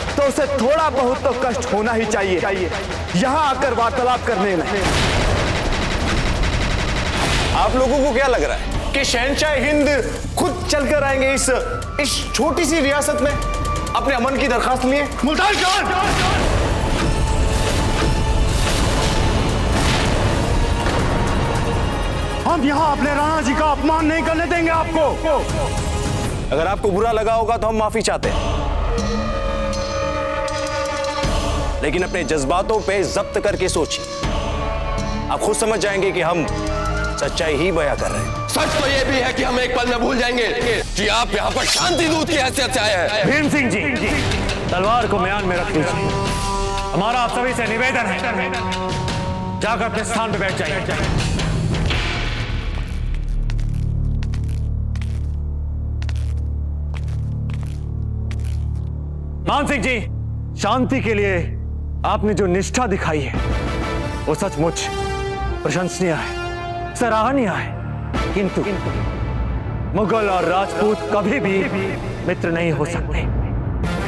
Speaker 19: तो उसे थोड़ा बहुत तो कष्ट होना ही चाहिए यहाँ आकर वार्तालाप करने में।
Speaker 21: आप लोगों को क्या लग रहा है कि शहंशाह हिंद खुद चलकर आएंगे इस छोटी सी रियासत में अपने अमन की दरखास्त लिए?
Speaker 7: मुल्तान खान, हम यहाँ अपने राणा जी का अपमान नहीं करने देंगे आपको।
Speaker 21: अगर आपको बुरा लगा होगा तो हम माफी चाहते हैं, लेकिन अपने जज्बातों पे जब्त करके सोचिए, आप खुद समझ जाएंगे कि हम सच्चाई ही बयां कर रहे हैं।
Speaker 6: सच तो ये भी है कि हम एक पल में भूल जाएंगे कि आप यहाँ पर शांति दूत की हैसियत से आए हैं।
Speaker 4: भीम सिंह जी, तलवार को म्यान में रख लीजिए। हमारा आप सभी से निवेदन है, जाकर अपने स्थान पर बैठ जाइए। मान सिंह जी, शांति के लिए आपने जो निष्ठा दिखाई है वो सचमुच प्रशंसनीय है, सराहनीय है। किंतु मुगल और राजपूत कभी भी मित्र नहीं हो सकते।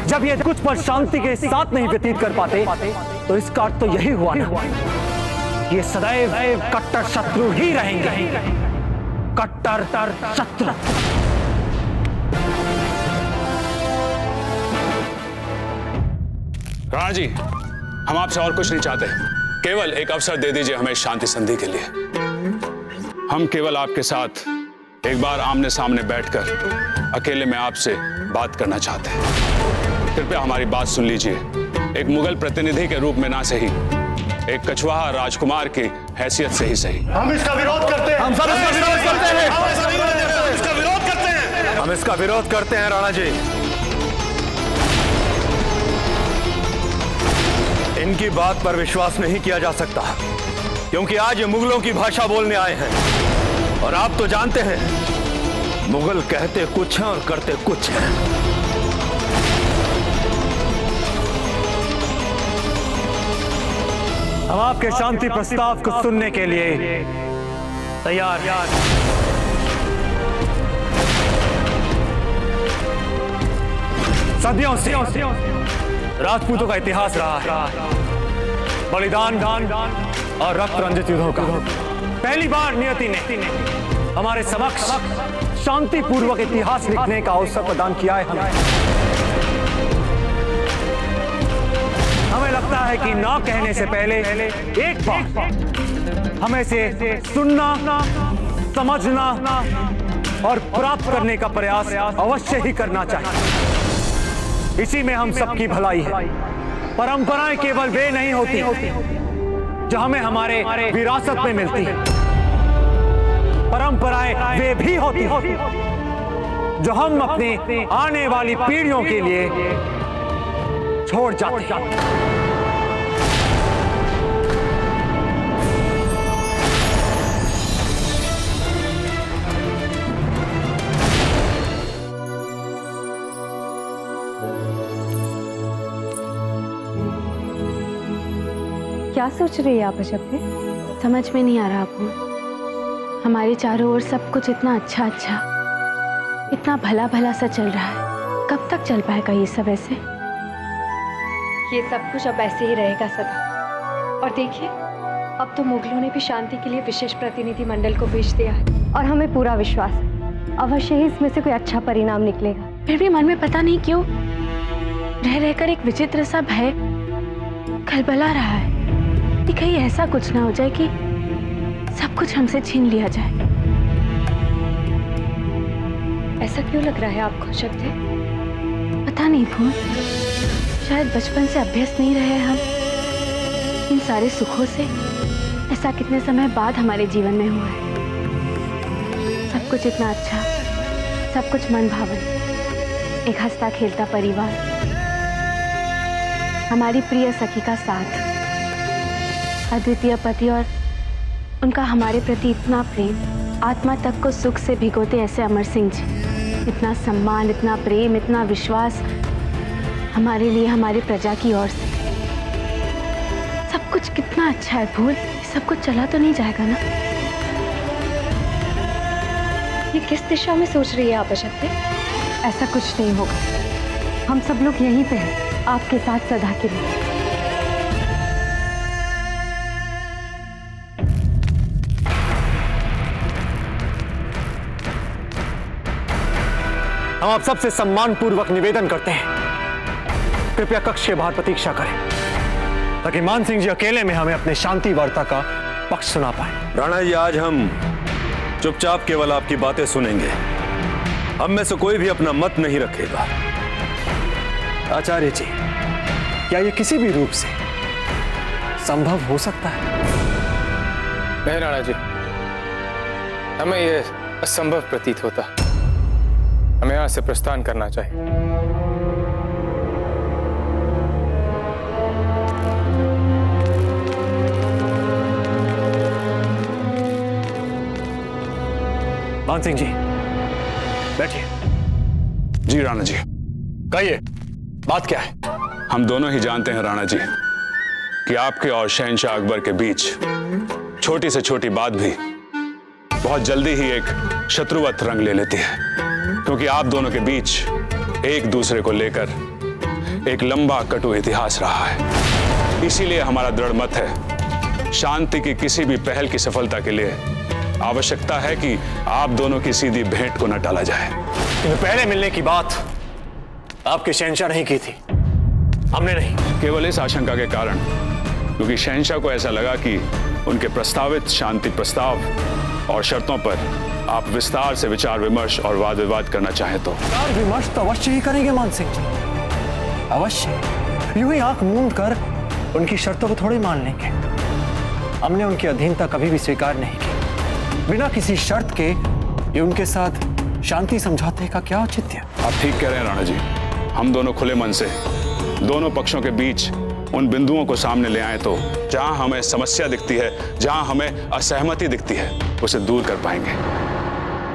Speaker 4: जब ये कुछ पल शांति के साथ नहीं व्यतीत कर पाते तो इसका अर्थ तो यही हुआ ना, ये सदैव कट्टर शत्रु ही रहेंगे, कट्टर शत्रु।
Speaker 20: राणा जी, हम आपसे और कुछ नहीं चाहते, केवल एक अवसर दे दीजिए हमें शांति संधि के लिए। हम केवल आपके साथ एक बार आमने सामने बैठकर अकेले में आपसे बात करना चाहते हैं। कृपया हमारी बात सुन लीजिए। एक मुगल प्रतिनिधि के रूप में ना सही, एक कछवाहा राजकुमार की हैसियत से ही सही।
Speaker 7: हम इसका विरोध करते हैं।
Speaker 21: हम सब इसका विरोध करते हैं।
Speaker 7: हम इसका विरोध करते हैं।
Speaker 21: हम इसका विरोध करते हैं राणा जी। इनकी बात पर विश्वास नहीं किया जा सकता, क्योंकि आज ये मुगलों की भाषा बोलने आए हैं और आप तो जानते हैं मुगल कहते कुछ हैं और करते कुछ हैं।
Speaker 4: हम आपके शांति प्रस्ताव को सुनने के लिए तैयार हैं। सदियों से राजपूतों का इतिहास रहा है, बलिदान और रक्त रंजित युद्धों का। पहली बार नियति ने हमारे समक्ष शांति पूर्वक इतिहास लिखने का अवसर प्रदान किया है। हमें लगता है कि ना कहने से पहले एक बार हमें से सुनना, समझना और प्राप्त करने का प्रयास अवश्य ही करना चाहिए। इसी में हम सबकी भलाई है। परंपराएं केवल वे नहीं होती जो हमें हमारे विरासत में मिलती है, परंपराएं वे भी होती जो हम अपने आने वाली पीढ़ियों के लिए छोड़ जाते हैं।
Speaker 14: क्या सोच रही है आप अजब पे?
Speaker 15: समझ में नहीं आ रहा आपको। हमारे चारों ओर सब कुछ इतना अच्छा इतना भला भला सा चल रहा है। कब तक चल पाएगा ये सब ऐसे?
Speaker 14: ये सब कुछ अब ऐसे ही रहेगा सदा। और देखिए, अब तो मुगलों ने भी शांति के लिए विशेष प्रतिनिधि मंडल को भेज दिया है और हमें पूरा विश्वास है अवश्य ही इसमें से कोई अच्छा परिणाम निकलेगा।
Speaker 15: फिर भी मन में पता नहीं क्यों रह रहकर एक विचित्र सा भय खलबला रहा है कि कहीं ऐसा कुछ ना हो जाए कि सब कुछ हमसे छीन लिया जाए।
Speaker 14: ऐसा क्यों लग रहा है आपको शक्ति?
Speaker 15: पता नहीं भूल, शायद बचपन से अभ्यस्त नहीं रहे हम इन सारे सुखों से। ऐसा कितने समय बाद हमारे जीवन में हुआ है। सब कुछ इतना अच्छा, सब कुछ मन भावन, एक हंसता खेलता परिवार, हमारी प्रिय सखी का साथ, अद्वितीय पति और उनका हमारे प्रति इतना प्रेम, आत्मा तक को सुख से भिगोते ऐसे अमर सिंह जी। इतना सम्मान, इतना प्रेम, इतना विश्वास हमारे लिए, हमारी प्रजा की ओर से। सब कुछ कितना अच्छा है भूल। सब कुछ चला तो नहीं जाएगा ना?
Speaker 14: ये किस दिशा में सोच रही है आप अशक्ति? ऐसा कुछ नहीं होगा। हम सब लोग यहीं पे हैं, आपके साथ सदा के लिए।
Speaker 4: हम आप सबसे सम्मान पूर्वक निवेदन करते हैं, कृपया कक्ष के बाहर प्रतीक्षा करें, ताकि मान सिंह जी अकेले में हमें अपने शांति वार्ता का पक्ष सुना पाए।
Speaker 22: राणा जी, आज हम चुपचाप केवल आपकी बातें सुनेंगे। हम में से कोई भी अपना मत नहीं रखेगा।
Speaker 4: आचार्य जी, क्या यह किसी भी रूप से संभव हो सकता है?
Speaker 3: नहीं राणा जी, हमें यह असंभव प्रतीत होता। हमें यहां से प्रस्थान करना चाहिए।
Speaker 4: मान सिंह जी, बैठिए।
Speaker 20: जी राणा जी।
Speaker 4: कहिए, बात क्या है?
Speaker 20: हम दोनों ही जानते हैं राणा जी कि आपके और शहंशाह अकबर के बीच छोटी से छोटी बात भी बहुत जल्दी ही एक शत्रुवत रंग ले लेती है, क्योंकि आप दोनों के बीच एक दूसरे को लेकर एक लंबा कटु इतिहास रहा है। इसीलिए हमारा दृढ़ मत है, शांति की किसी भी पहल की सफलता के लिए आवश्यकता है कि आप दोनों की सीधी भेंट को न टाला जाए।
Speaker 4: पहले मिलने की बात आपके शहंशाह नहीं की थी, हमने नहीं।
Speaker 20: केवल इस आशंका के कारण, क्योंकि शहंशाह को ऐसा लगा कि उनके प्रस्तावित शांति प्रस्ताव और शर्तों पर आप विस्तार से विचार विमर्श और वाद विवाद करना चाहें तो।
Speaker 4: विचार विमर्श तो अवश्य ही करेंगे मान सिंह जी, अवश्य। यूं ही आंख मूंद कर उनकी शर्तों को थोड़ी मान लेंगे। हमने उनकी अधीनता कभी भी स्वीकार नहीं की। बिना किसी शर्त के ये उनके साथ शांति समझौते का क्या औचित्य?
Speaker 20: आप ठीक कह रहे हैं राणा जी। हम दोनों खुले मन से दोनों पक्षों के बीच उन बिंदुओं को सामने ले आए तो जहां हमें समस्या दिखती है, जहां हमें असहमति दिखती है, उसे दूर कर पाएंगे।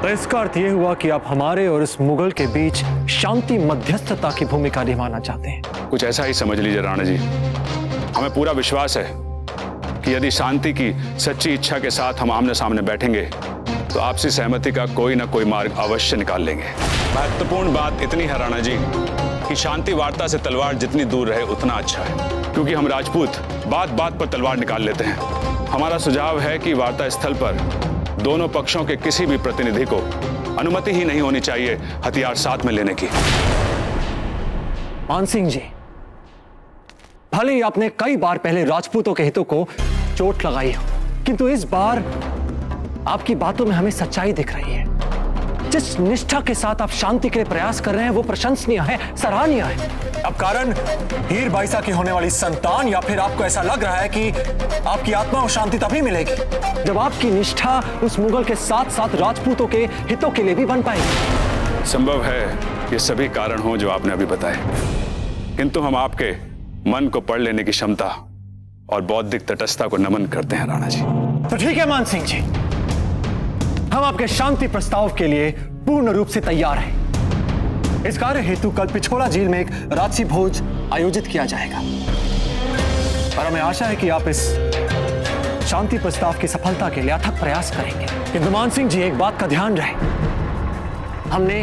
Speaker 4: तो इसका अर्थ यह हुआ कि आप हमारे और इस मुगल के बीच शांति मध्यस्थता की भूमिका निभाना चाहते हैं।
Speaker 20: कुछ ऐसा ही समझ लीजिए राणा जी। हमें पूरा विश्वास है कि यदि शांति की सच्ची इच्छा के साथ हम आमने सामने बैठेंगे तो आपसी सहमति का कोई ना कोई मार्ग अवश्य निकाल लेंगे। महत्वपूर्ण बात इतनी है राणा जी कि शांति वार्ता से तलवार जितनी दूर रहे उतना अच्छा है, क्योंकि हम राजपूत बात बात पर तलवार निकाल लेते हैं। हमारा सुझाव है कि वार्ता स्थल पर दोनों पक्षों के किसी भी प्रतिनिधि को अनुमति ही नहीं होनी चाहिए हथियार साथ में लेने की।
Speaker 4: मान सिंह जी, भले ही आपने कई बार पहले राजपूतों के हितों को चोट लगाई हो, किंतु इस बार आपकी बातों में हमें सच्चाई दिख रही है। जिस निष्ठा के साथ आप शांति के लिए प्रयास कर रहे हैं वो प्रशंसनीय है, सराहनीय है। अब कारण हीर बाईसा की होने वाली संतान, या फिर आपको ऐसा लग रहा है कि आपकी आत्मा को शांति तभी मिलेगी जब आपकी निष्ठा उस मुगल के साथ साथ राजपूतों के हितों के लिए भी बन पाएगी?
Speaker 20: संभव है ये सभी कारण हो जो आपने अभी बताए, किंतु हम आपके मन को पढ़ लेने की क्षमता और बौद्धिक तटस्थता को नमन करते हैं राणा जी।
Speaker 4: तो ठीक है मान सिंह जी, हम आपके शांति प्रस्ताव के लिए पूर्ण रूप से तैयार हैं। इस कार्य हेतु कल पिछोड़ा झील में एक रात्रि भोज आयोजित किया जाएगा और हमें आशा है कि आप इस शांति प्रस्ताव की सफलता के लिए अथक प्रयास करेंगे। किंतु मान सिंह जी, एक बात का ध्यान रहे, हमने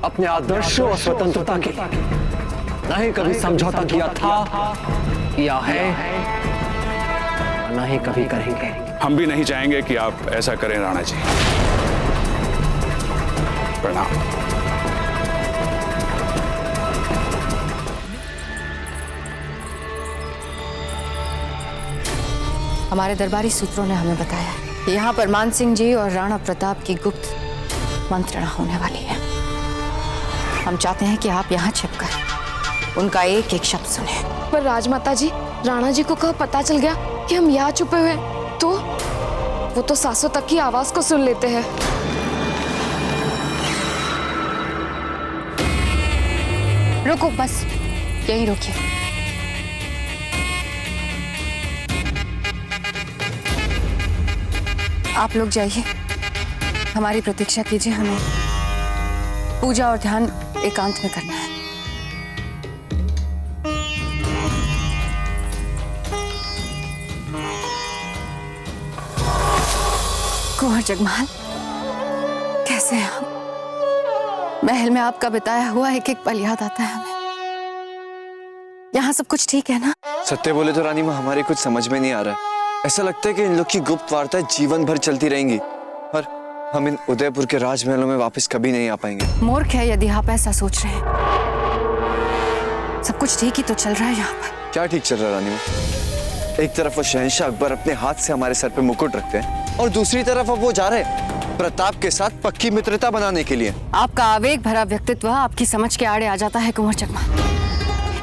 Speaker 4: अपने आदर्शों और स्वतंत्रता के लिए न ही कभी समझौता किया था या है, न ही कभी करेंगे।
Speaker 20: हम भी नहीं चाहेंगे कि आप ऐसा करें राणा जी। प्रणाम।
Speaker 12: हमारे दरबारी सूत्रों ने हमें बताया कि यहाँ पर मान सिंह जी और राणा प्रताप की गुप्त मंत्रणा होने वाली है। हम चाहते हैं कि आप यहाँ छिपकर उनका एक एक शब्द सुने।
Speaker 8: पर राजमाता जी, राणा जी को कब पता चल गया कि हम यहाँ छुपे हुए तो वो तो सासों तक की आवाज को सुन लेते हैं।
Speaker 12: रुको, बस यहीं रुकिए। आप लोग जाइए, हमारी प्रतीक्षा कीजिए। हमें पूजा और ध्यान एकांत में करना है। कुंवर जगमाल, कैसे हैं आप? महल में आपका बिताया हुआ एक एक पल याद आता है हमें। यहाँ सब कुछ ठीक है ना?
Speaker 17: सत्य बोले तो रानी माँ, हमारे कुछ समझ में नहीं आ रहा है। ऐसा लगता है कि इन लोग की गुप्त वार्ता जीवन भर चलती रहेंगी और हम इन उदयपुर के राजमहलों में वापस कभी नहीं आ पाएंगे।
Speaker 12: मूर्ख है यदि आप ऐसा सोच रहे हैं। सब कुछ ठीक ही तो चल रहा है यहाँ पर।
Speaker 17: क्या ठीक चल रहा है रानी माँ? एक तरफ वो शहंशाह अकबर अपने हाथ से हमारे सर पे मुकुट रखते हैं और दूसरी तरफ अब वो जा रहे हैं प्रताप के साथ पक्की मित्रता बनाने के लिए।
Speaker 12: आपका आवेग भरा व्यक्तित्व आपकी समझ के आड़े आ जाता है कुंवर चकमा।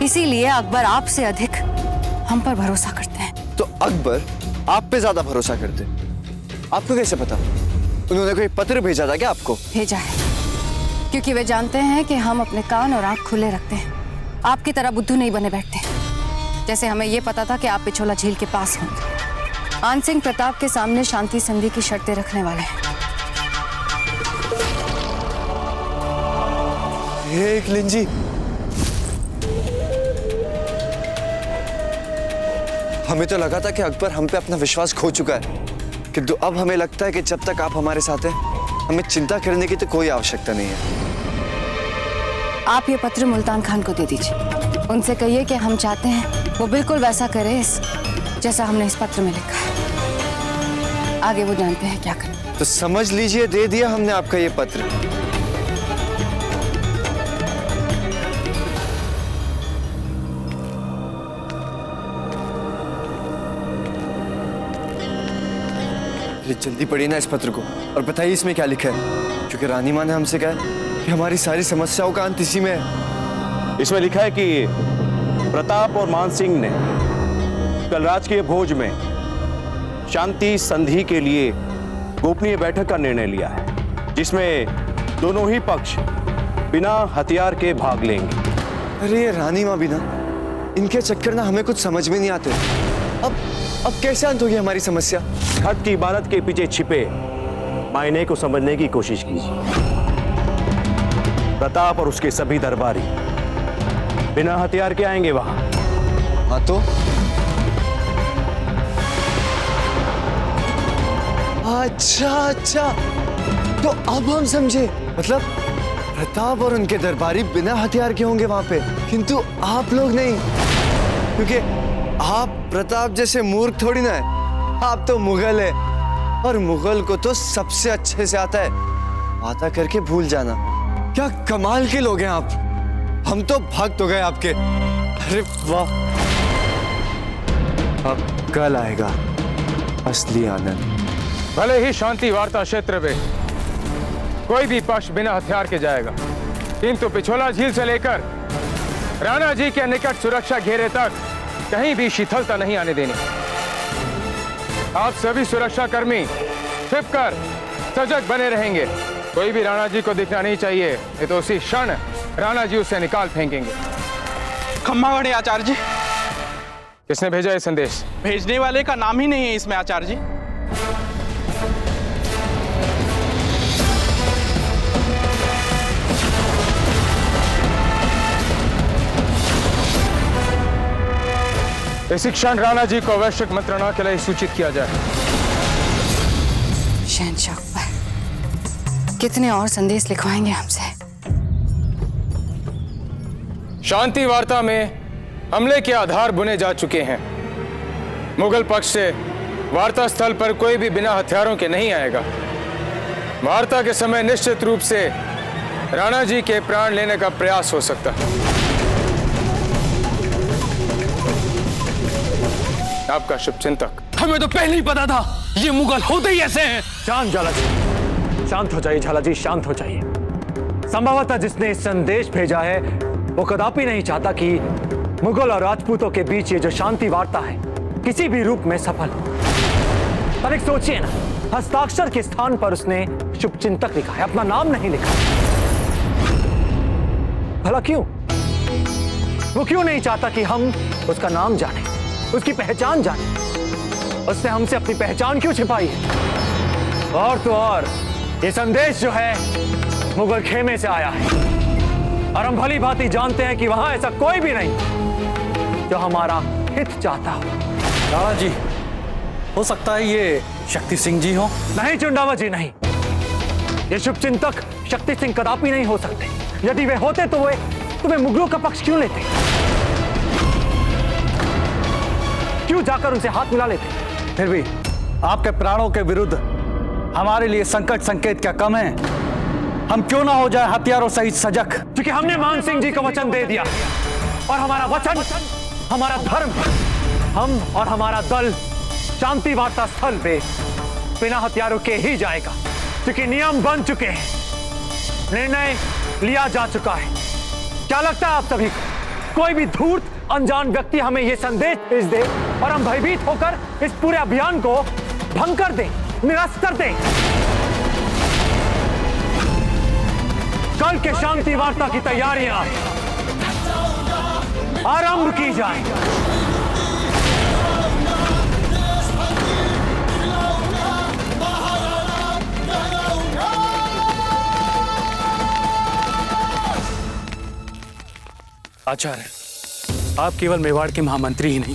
Speaker 12: इसीलिए अकबर आपसे अधिक हम पर भरोसा करते हैं।
Speaker 17: तो अकबर आप पे ज्यादा भरोसा करते? आपको कैसे पता? उन्होंने कोई पत्र भेजा था क्या आपको?
Speaker 12: भेजा है, क्योंकि वे जानते हैं कि हम अपने कान और आंख खुले रखते हैं। आपकी तरह बुद्धू नहीं बने बैठते। जैसे हमें यह पता था कि आप पिछोला झील के पास होंगे। आन सिंह प्रताप के सामने शांति संधि की शर्तें रखने वाले हैं।
Speaker 17: एकलिंग जी, हमें तो लगा था कि अकबर हम पे अपना विश्वास खो चुका है, किंतु अब हमें लगता है कि जब तक आप हमारे साथ हैं हमें चिंता करने की तो कोई आवश्यकता नहीं है।
Speaker 12: आप ये पत्र मुल्तान खान को दे दीजिए। उनसे कहिए कि हम चाहते हैं वो बिल्कुल वैसा करे जैसा हमने इस पत्र में लिखा है। आगे वो जानते हैं क्या करना।
Speaker 17: तो समझ लीजिए दे दिया हमने आपका ये पत्र। जल्दी पढ़िए ना इस पत्र को और बताइए इसमें क्या लिखा है, क्योंकि रानी माँ ने हमसे कहा कि हमारी सारी समस्याओं का अंत इसी में है।
Speaker 21: इसमें लिखा है कि प्रताप और मान सिंह ने कल राजकीय भोज में शांति संधि के लिए गोपनीय बैठक का निर्णय लिया है, जिसमें दोनों ही पक्ष बिना हथियार के भाग लेंगे।
Speaker 17: अरे ये रानी माँ बिना, इनके चक्कर ना हमें कुछ समझ में नहीं आते। अब कैसे अंत होगी हमारी समस्या?
Speaker 21: खत की इबारत के पीछे छिपे मायने को समझने की कोशिश कीजिए। प्रताप और उसके सभी दरबारी बिना हथियार के आएंगे वहां।
Speaker 17: हाँ तो अच्छा, तो अब हम समझे। मतलब प्रताप और उनके दरबारी बिना हथियार के होंगे वहां पे, किंतु आप लोग नहीं, क्योंकि आप प्रताप जैसे मूर्ख थोड़ी ना है। आप तो मुगल है और मुगल को तो सबसे अच्छे से आता है वादा करके भूल जाना। क्या कमाल के लोग हैं आप। हम तो भक्त हो गए आपके। अरे वाह, अब कल आएगा असली आनंद।
Speaker 3: भले ही शांति वार्ता क्षेत्र में कोई भी पक्ष बिना हथियार के जाएगा, किंतु पिछोला झील से लेकर राणा जी के निकट सुरक्षा घेरे तक कहीं भी शिथिलता नहीं आने देनी। आप सभी सुरक्षा कर्मी छिपकर सजग बने रहेंगे। कोई भी राणा जी को दिखना नहीं चाहिए, नहीं तो उसी क्षण राणा जी उसे निकाल फेंकेंगे।
Speaker 13: खम्मागढ़ी आचार्य जी।
Speaker 3: किसने भेजा ये संदेश?
Speaker 13: भेजने वाले का नाम ही नहीं है इसमें आचार्य जी।
Speaker 3: इसी क्षण राणा जी को आवश्यक मंत्रणा के लिए सूचित किया जाए।
Speaker 12: शहंशाह अकबर कितने और संदेश लिखवाएंगे हमसे?
Speaker 3: शांति वार्ता में हमले के आधार बुने जा चुके हैं। मुगल पक्ष से वार्ता स्थल पर कोई भी बिना हथियारों के नहीं आएगा। वार्ता के समय निश्चित रूप से राणा जी के प्राण लेने का प्रयास हो सकता है। आपका शुभचिंतक।
Speaker 5: हमें तो पहले ही पता था ये मुगल होते ही ऐसे हैं।
Speaker 19: शांत झाला जी, शांत हो जाइए। झाला जी शांत हो जाइए। संभवतः जिसने संदेश भेजा है वो कदापि नहीं चाहता कि मुगल और राजपूतों के बीच ये जो शांति वार्ता है किसी भी रूप में सफल हो। पर एक सोचिए ना, हस्ताक्षर के स्थान पर उसने शुभचिंतक लिखा है, अपना नाम नहीं लिखा। भला क्यों? वो क्यों नहीं चाहता कि हम उसका नाम जाने, उसकी पहचान जाने? उसने हमसे अपनी पहचान क्यों छिपाई है? और तो और ये संदेश जो है मुगल खेमे से आया है और हम भली भांति जानते हैं कि वहां ऐसा कोई भी नहीं जो हमारा हित चाहता हो।
Speaker 9: राणा जी, हो सकता है ये शक्ति सिंह जी हो।
Speaker 19: नहीं चुंडावा जी, नहीं। ये शुभचिंतक शक्ति सिंह कदापि नहीं हो सकते। यदि वे होते तो वे मुगलों का पक्ष क्यों लेते? क्यों जाकर उनसे हाथ मिला लेते?
Speaker 9: फिर भी आपके प्राणों के विरुद्ध हमारे लिए संकट संकेत क्या कम है? हम क्यों ना हो जाए हथियारों सहित सजग?
Speaker 4: क्योंकि हमने मान सिंह जी को वचन दे दिया और हमारा वचन हमारा धर्म। हम और हमारा दल शांति वार्ता स्थल पे बिना हथियारों के ही जाएगा, क्योंकि नियम बन चुके हैं, निर्णय लिया जा चुका है। क्या लगता है आप सभी को कोई भी धूर्त अनजान व्यक्ति हमें यह संदेश भेज दे और हम भयभीत होकर इस पूरे अभियान को भंग कर दें, निरस्त कर दें? कल के शांति वार्ता की तैयारियां आरंभ की जाए।
Speaker 5: आचार्य, आप केवल मेवाड़ के महामंत्री ही नहीं,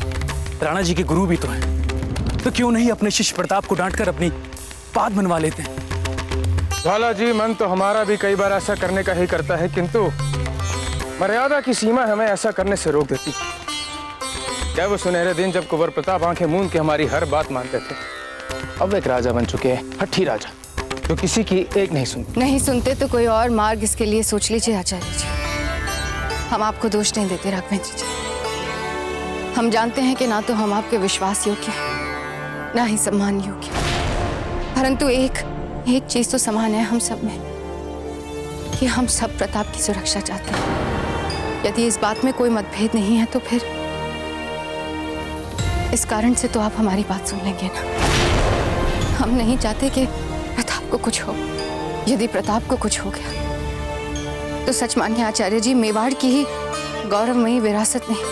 Speaker 5: राणा जी के गुरु भी तो हैं। तो क्यों नहीं अपने शिष्य प्रताप को डांटकर अपनी बात मनवा लेते हैं?
Speaker 3: ज्वाला जी, मन तो हमारा भी कई बार ऐसा करने का ही करता है, किंतु मर्यादा की सीमा हमें ऐसा करने से रोक देती। क्या वो सुनहरे दिन जब कुंवर प्रताप आंखें मूंद के हमारी हर बात मानते थे? अब एक राजा बन चुके हैं, हठी राजा, जो किसी की एक नहीं सुनते।
Speaker 8: नहीं सुनते तो कोई और मार्ग इसके लिए सोच लीजिए आचार्य जी। हम आपको दोष नहीं देते राघवेंद्र जी। हम जानते हैं कि ना तो हम आपके विश्वास योग्य हैं, ना ही सम्मान योग्य, परंतु एक चीज तो समान है हम सब में, कि हम सब प्रताप की सुरक्षा चाहते हैं। यदि इस बात में कोई मतभेद नहीं है तो फिर इस कारण से तो आप हमारी बात सुन लेंगे ना। हम नहीं चाहते कि प्रताप को कुछ हो। यदि प्रताप को कुछ हो गया तो सच मानिए आचार्य जी, मेवाड़ की ही गौरवमयी विरासत नहीं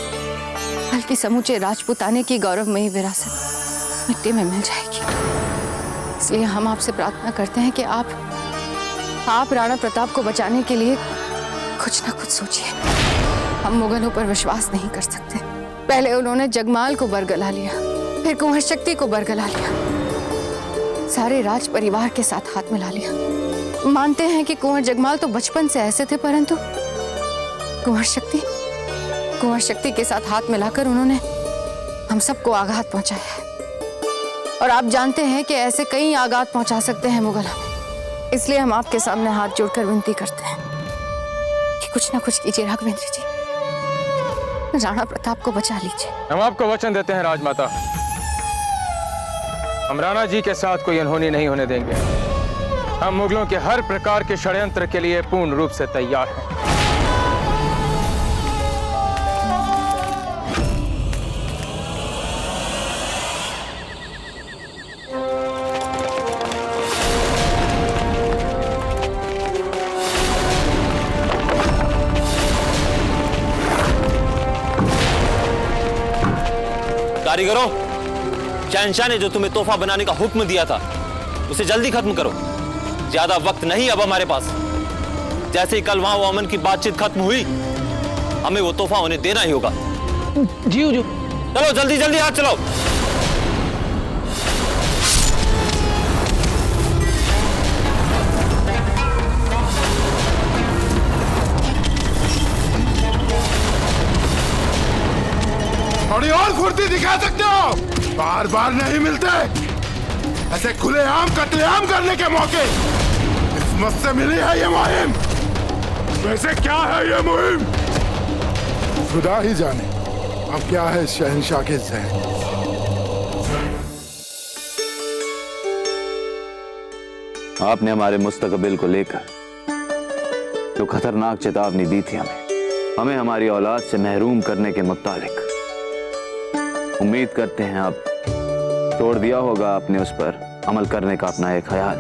Speaker 8: बल्कि समूचे राजपूताने की गौरवमयी विरासत मिट्टी में मिल जाएगी। इसलिए हम आपसे प्रार्थना करते हैं कि आप राणा प्रताप को बचाने के लिए कुछ ना कुछ सोचिए। हम मुगलों पर विश्वास नहीं कर सकते। पहले उन्होंने जगमाल को बरगला लिया, फिर कुंवर शक्ति को बरगला लिया, सारे राज परिवार के साथ हाथ मिला लिया। मानते हैं कि कुंवर जगमाल तो बचपन से ऐसे थे, परंतु कुंवर शक्ति के साथ हाथ मिलाकर उन्होंने हम सबको आघात पहुंचाया है। और आप जानते हैं कि ऐसे कई आघात पहुंचा सकते हैं मुगल हमें। इसलिए हम आपके सामने हाथ जोड़कर विनती करते हैं कि कुछ ना कुछ कीजिए राघवेंद्र जी, राणा प्रताप को बचा लीजिए।
Speaker 3: हम आपको वचन देते हैं राजमाता, हम राणा जी के साथ कोई अनहोनी नहीं होने देंगे। हम मुगलों के हर प्रकार के षड्यंत्र के लिए पूर्ण रूप से तैयार हैं।
Speaker 10: कारीगरों, शहंशाह ने जो तुम्हें तोहफा बनाने का हुक्म दिया था उसे जल्दी खत्म करो। ज्यादा वक्त नहीं अब हमारे पास। जैसे ही कल वहां वो अमन की बातचीत खत्म हुई, हमें वो तोहफा उन्हें देना ही होगा।
Speaker 5: जी हुजूर।
Speaker 10: चलो जल्दी जल्दी हाथ चलाओ।
Speaker 16: थोड़ी और फुर्ती दिखा सकते हो? बार बार नहीं मिलते ऐसे खुलेआम कत्लेआम करने के मौके। किस्मत से मिली है ये मुहिम। वैसे क्या है ये मुहिम, खुदा ही जाने। अब क्या है शहंशाह के ज़हन।
Speaker 2: आपने हमारे मुस्तकबिल को लेकर जो खतरनाक चेतावनी दी थी हमें हमारी औलाद से महरूम करने के मुतालिक, उम्मीद करते हैं अब छोड़ दिया होगा आपने उस पर अमल करने का अपना एक ख्याल।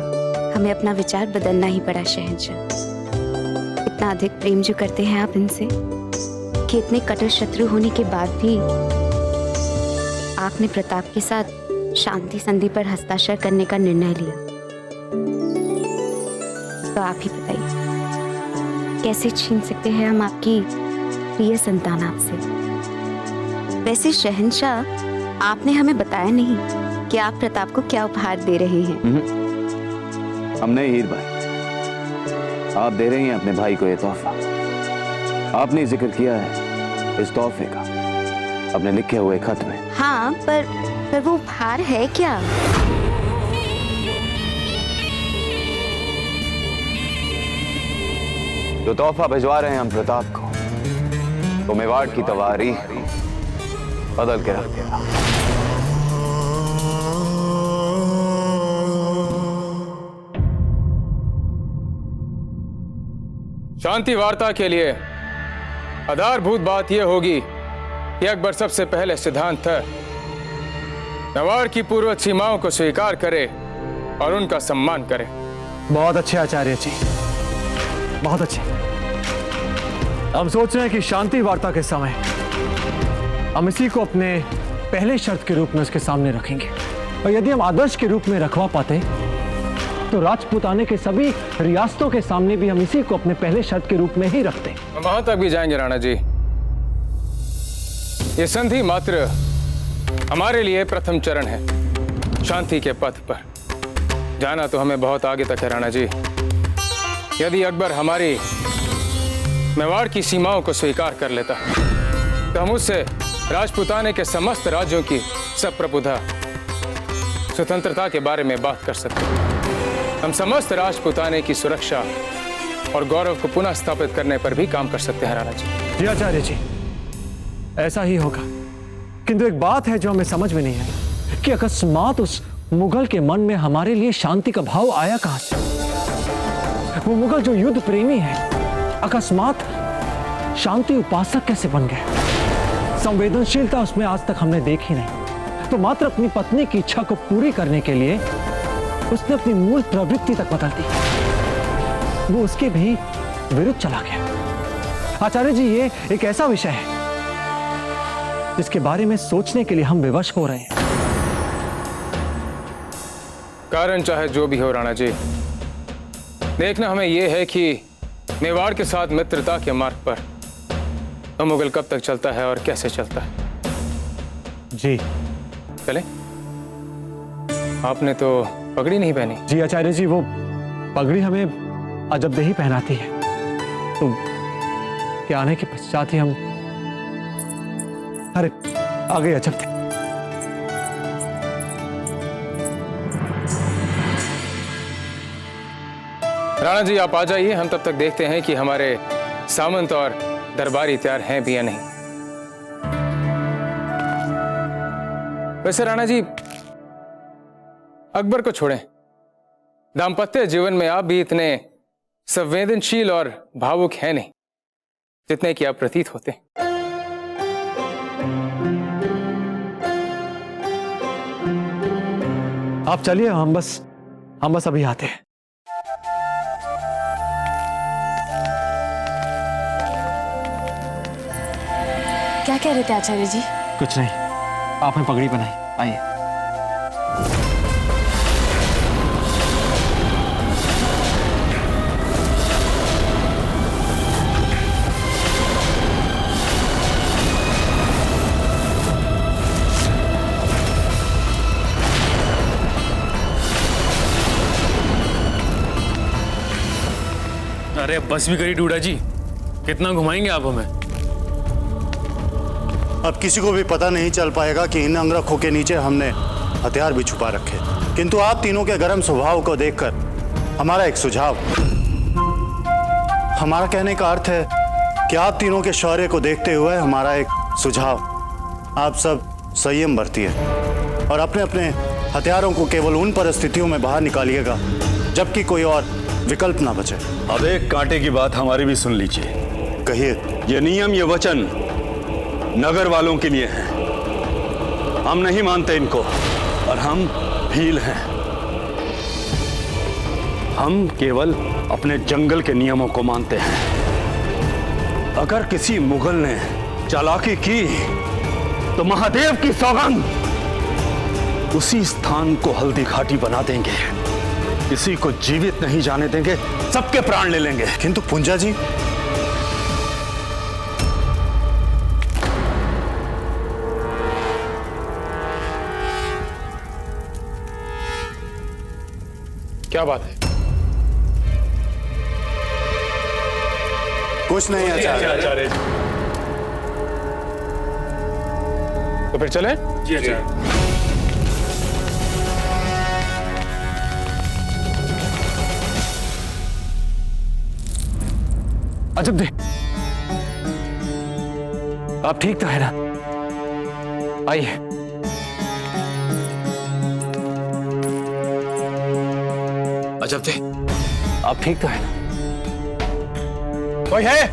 Speaker 11: हमें अपना विचार बदलना ही पड़ा शहंशाह। इतना अधिक प्रेम जो करते हैं आप इनसे कि इतने कट्टर शत्रु होने के बाद भी आपने प्रताप के साथ शांति संधि पर हस्ताक्षर करने का निर्णय लिया। तो आप ही बताइए, कैसे छीन सकते हैं हम आपकी प्रिय संतान आपसे? वैसे शहंशाह, आपने हमें बताया नहीं कि आप प्रताप को क्या उपहार दे रहे हैं।
Speaker 2: हमने हीर भाई, आप दे रही हैं अपने भाई को ये तोहफा। आपने जिक्र किया है इस तोहफे का अपने लिखे हुए खत में।
Speaker 11: हाँ, पर वो उपहार है क्या?
Speaker 2: जो तोहफा भिजवा रहे हैं हम प्रताप को, तो मेवाड़ की तवारीख बदल के रख देगा।
Speaker 3: शांति वार्ता के लिए आधारभूत बात यह होगी कि अकबर सबसे पहले सिद्धांत मेवाड़ की पूर्व सीमाओं को स्वीकार करे और उनका सम्मान करे।
Speaker 19: बहुत अच्छे आचार्य जी, बहुत अच्छे। हम सोच रहे हैं कि शांति वार्ता के समय हम इसी को अपने पहले शर्त के रूप में उसके सामने रखेंगे, और यदि हम आदर्श के रूप में रखवा पाते तो राजपूताने के सभी रियासतों के सामने भी हम इसी को अपने पहले शर्त के रूप में ही रखते।
Speaker 3: हम वहां तक भी जाएंगे राणा जी। ये संधि मात्र हमारे लिए प्रथम चरण है। शांति के पथ पर जाना तो हमें बहुत आगे तक है राणा जी। यदि अकबर हमारी मेवाड़ की सीमाओं को स्वीकार कर लेता तो हम उससे राजपूताने के समस्त राज्यों की सप्रभुता स्वतंत्रता के बारे में बात कर सकते हैं। हम समस्त राजपूताने की सुरक्षा और गौरव को पुनः स्थापित करने पर भी काम कर सकते हैं राणा जी।
Speaker 19: जी आचार्य जी, ऐसा ही होगा। किंतु एक बात है जो हमें समझ में नहीं आई कि अकस्मात उस मुगल के मन में हमारे लिए शांति का भाव आया कहां से? वो मुगल जो युद्ध प्रेमी है, अकस्मात शांति उपासक कैसे बन गए? संवेदनशीलता उसमें आज तक हमने देखी नहीं। तो मात्र अपनी पत्नी की इच्छा को पूरी करने के लिए उसने अपनी मूल प्रवृत्ति तक बदल दी। वो उसके भी विरुद्ध चला गया। आचार्य जी, ये एक ऐसा विषय है जिसके बारे में सोचने के लिए हम विवश हो रहे हैं।
Speaker 3: कारण चाहे जो भी हो राणा जी, देखना हमें यह है कि मेवाड़ के साथ मित्रता के मार्ग पर तो मुगल कब तक चलता है और कैसे चलता है।
Speaker 19: जी
Speaker 3: चले। आपने तो पगड़ी नहीं पहनी।
Speaker 19: जी आचार्य जी, वो पगड़ी हमें अजबदेही पहनाती है, तो के आने के पश्चात ही हम अरे आगे अजब।
Speaker 3: राणा जी आप आ जाइए, हम तब तक देखते हैं कि हमारे सामंत और दरबारी तैयार हैं भी या नहीं। वैसे राणा जी, अकबर को छोड़ें, दाम्पत्य जीवन में आप भी इतने संवेदनशील और भावुक हैं नहीं जितने कि आप प्रतीत होते।
Speaker 19: आप चलिए, हम बस अभी आते हैं।
Speaker 15: क्या कह रहे थे आचार्य जी?
Speaker 19: कुछ नहीं, आपने पगड़ी बनाई, आइए।
Speaker 5: अरे बस भी करी डूडा जी, कितना घुमाएंगे आप हमें?
Speaker 7: अब किसी को भी पता नहीं चल पाएगा कि इन अंगरखों के नीचे हमने हथियार भी छुपा रखे। किंतु आप तीनों के गर्म स्वभाव को देखकर हमारा एक सुझाव, हमारा कहने का अर्थ है कि आप तीनों के शौर्य को देखते हुए हमारा एक सुझाव, आप सब संयम बरतिए और अपने अपने हथियारों को केवल उन परिस्थितियों में बाहर निकालिएगा जबकि कोई और विकल्प ना बचे।
Speaker 21: अब एक कांटे की बात हमारी भी सुन लीजिए।
Speaker 7: कहिए।
Speaker 21: ये नियम, ये वचन नगर वालों के लिए है। हम नहीं मानते इनको और हम भील हैं। हम केवल अपने जंगल के नियमों को मानते हैं। अगर किसी मुगल ने चालाकी की तो महादेव की सौगंध उसी स्थान को हल्दी घाटी बना देंगे। किसी को जीवित नहीं जाने देंगे, सबके प्राण ले लेंगे।
Speaker 7: किंतु पुंजा जी,
Speaker 3: क्या बात है?
Speaker 7: कुछ नहीं आचार्य।
Speaker 3: तो फिर चलें?
Speaker 5: जी आचार्य।
Speaker 19: अजब दे, आप ठीक तो है ना? आइए।
Speaker 17: अजब दे,
Speaker 19: आप ठीक तो है ना? कोई है?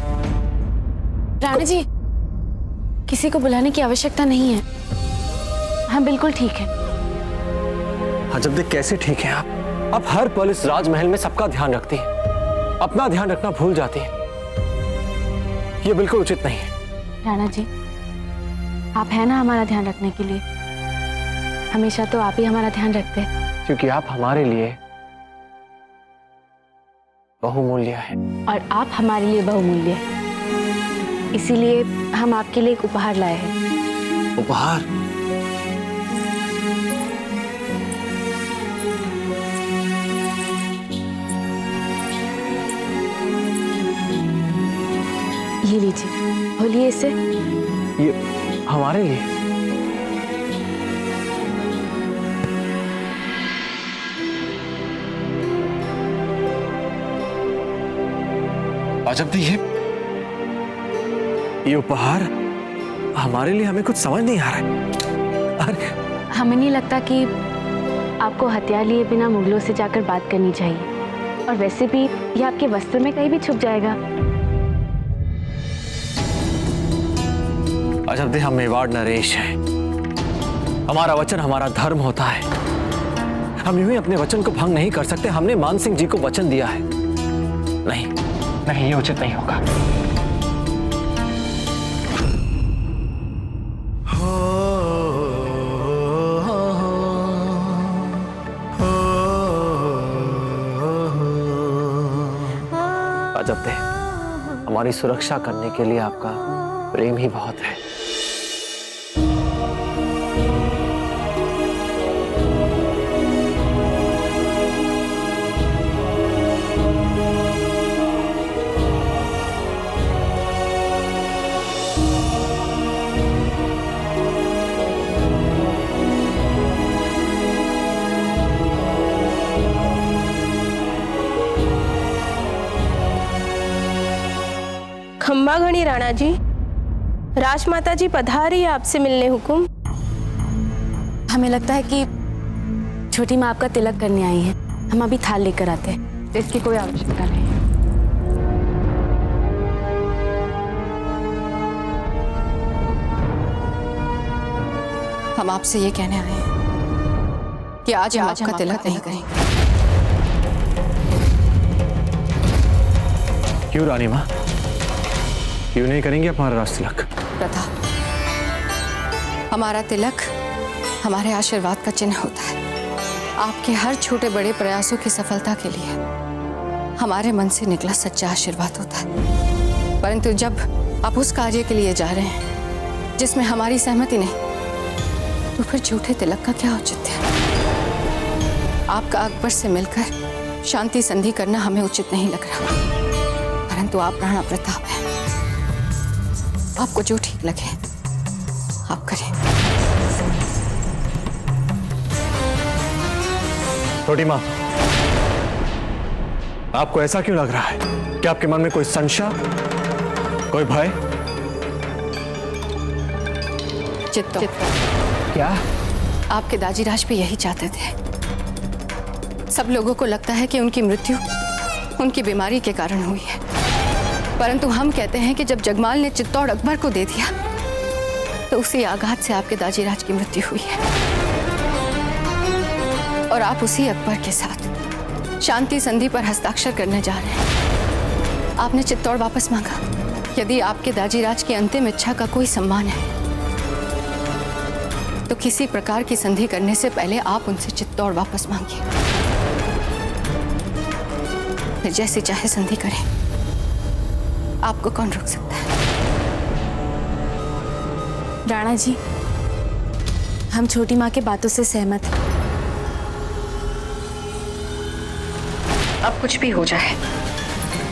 Speaker 15: राणा जी, किसी को बुलाने की आवश्यकता नहीं है, हम बिल्कुल ठीक है।
Speaker 19: अजब दे, कैसे ठीक है आप हर पल इस राजमहल में सबका ध्यान रखती हैं, अपना ध्यान रखना भूल जाती हैं। ये बिल्कुल उचित नहीं है।
Speaker 15: राणा जी, आप हैं ना हमारा ध्यान रखने के लिए, हमेशा तो आप ही हमारा ध्यान रखते हैं।
Speaker 19: क्योंकि आप हमारे लिए बहुमूल्य है।
Speaker 15: और आप हमारे लिए बहुमूल्य हैं, इसीलिए हम आपके लिए एक उपहार लाए हैं।
Speaker 19: उपहार?
Speaker 15: ये लीजिए, खोलिए इसे।
Speaker 19: ये हमारे लिए? अजब नहीं, ये उपहार हमारे लिए? हमें कुछ समझ नहीं आ रहा है। अरे
Speaker 15: हमें नहीं लगता कि आपको हथियार लिए बिना मुगलों से जाकर बात करनी चाहिए, और वैसे भी ये आपके वस्त्र में कहीं भी छुप जाएगा।
Speaker 19: अजब दे, हम मेवाड़ नरेश हैं, हमारा वचन हमारा धर्म होता है, हम यूं ही अपने वचन को भंग नहीं कर सकते। हमने मान सिंह जी को वचन दिया है। नहीं नहीं, ये उचित नहीं होगा। अजब दे, हमारी सुरक्षा करने के लिए आपका प्रेम ही बहुत है।
Speaker 1: खम्बा घड़ी राणा जी, राजमाता जी पधारी आपसे मिलने हुकुम।
Speaker 15: हमें लगता है कि छोटी माँ आपका तिलक करने आई है, हम अभी थाल लेकर आते हैं, इसकी कोई आवश्यकता नहीं।
Speaker 8: हम आपसे ये कहने आए हैं कि आज हम आपका तिलक नहीं करेंगे।
Speaker 19: क्यों रानी माँ, क्यों नहीं करेंगे हमारा राज तिलक?
Speaker 8: प्रताप, हमारा तिलक हमारे आशीर्वाद का चिन्ह होता है। आपके हर छोटे बड़े प्रयासों की सफलता के लिए हमारे मन से निकला सच्चा आशीर्वाद होता है। परंतु जब आप उस कार्य के लिए जा रहे हैं जिसमें हमारी सहमति नहीं, तो फिर झूठे तिलक का क्या औचित्य है? आपका अकबर से मिलकर शांति संधि करना हमें उचित नहीं लग रहा, परंतु आप राणा प्रताप हैं, आपको जो ठीक लगे आप करें।
Speaker 19: छोटी माँ, आपको ऐसा क्यों लग रहा है कि आपके मन में कोई संशय, कोई भय?
Speaker 8: चित्तो,
Speaker 19: क्या
Speaker 8: आपके दाजीराज भी यही चाहते थे। सब लोगों को लगता है कि उनकी मृत्यु उनकी बीमारी के कारण हुई है, परंतु हम कहते हैं कि जब जगमाल ने चित्तौड़ अकबर को दे दिया तो उसी आघात से आपके दाजीराज की मृत्यु हुई है, और आप उसी अकबर के साथ शांति संधि पर हस्ताक्षर करने जा रहे हैं। आपने चित्तौड़ वापस मांगा। यदि आपके दाजीराज की अंतिम इच्छा का कोई सम्मान है तो किसी प्रकार की संधि करने से पहले आप उनसे चित्तौड़ वापस मांगिए, फिर जैसी चाहे संधि करें, आपको कौन रोक सकता है?
Speaker 15: राणा जी, हम छोटी माँ की बातों से सहमत हैं।
Speaker 12: अब कुछ भी हो जाए,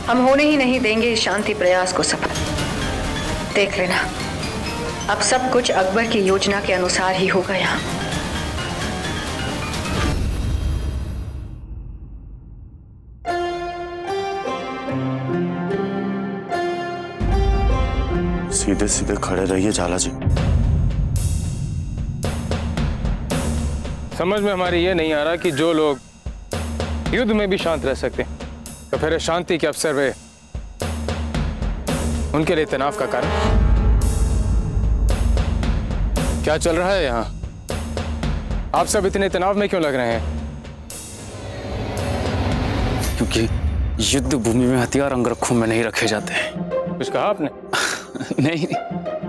Speaker 12: हम होने ही नहीं देंगे इस शांति प्रयास को सफल। देख लेना, अब सब कुछ अकबर की योजना के अनुसार ही होगा यहाँ।
Speaker 7: सीधे सीधे खड़े रहिए झाला जी।
Speaker 3: समझ में हमारी ये नहीं आ रहा कि जो लोग युद्ध में भी शांत रह सकते हैं, तो फिर शांति के अवसर वे उनके लिए तनाव का कारण क्या चल रहा है यहाँ? आप सब इतने तनाव में क्यों लग रहे हैं?
Speaker 5: क्योंकि युद्ध भूमि में हथियार अंगरखों में नहीं रखे जाते हैं।
Speaker 3: कुछ कहा आपने?
Speaker 5: नहीं।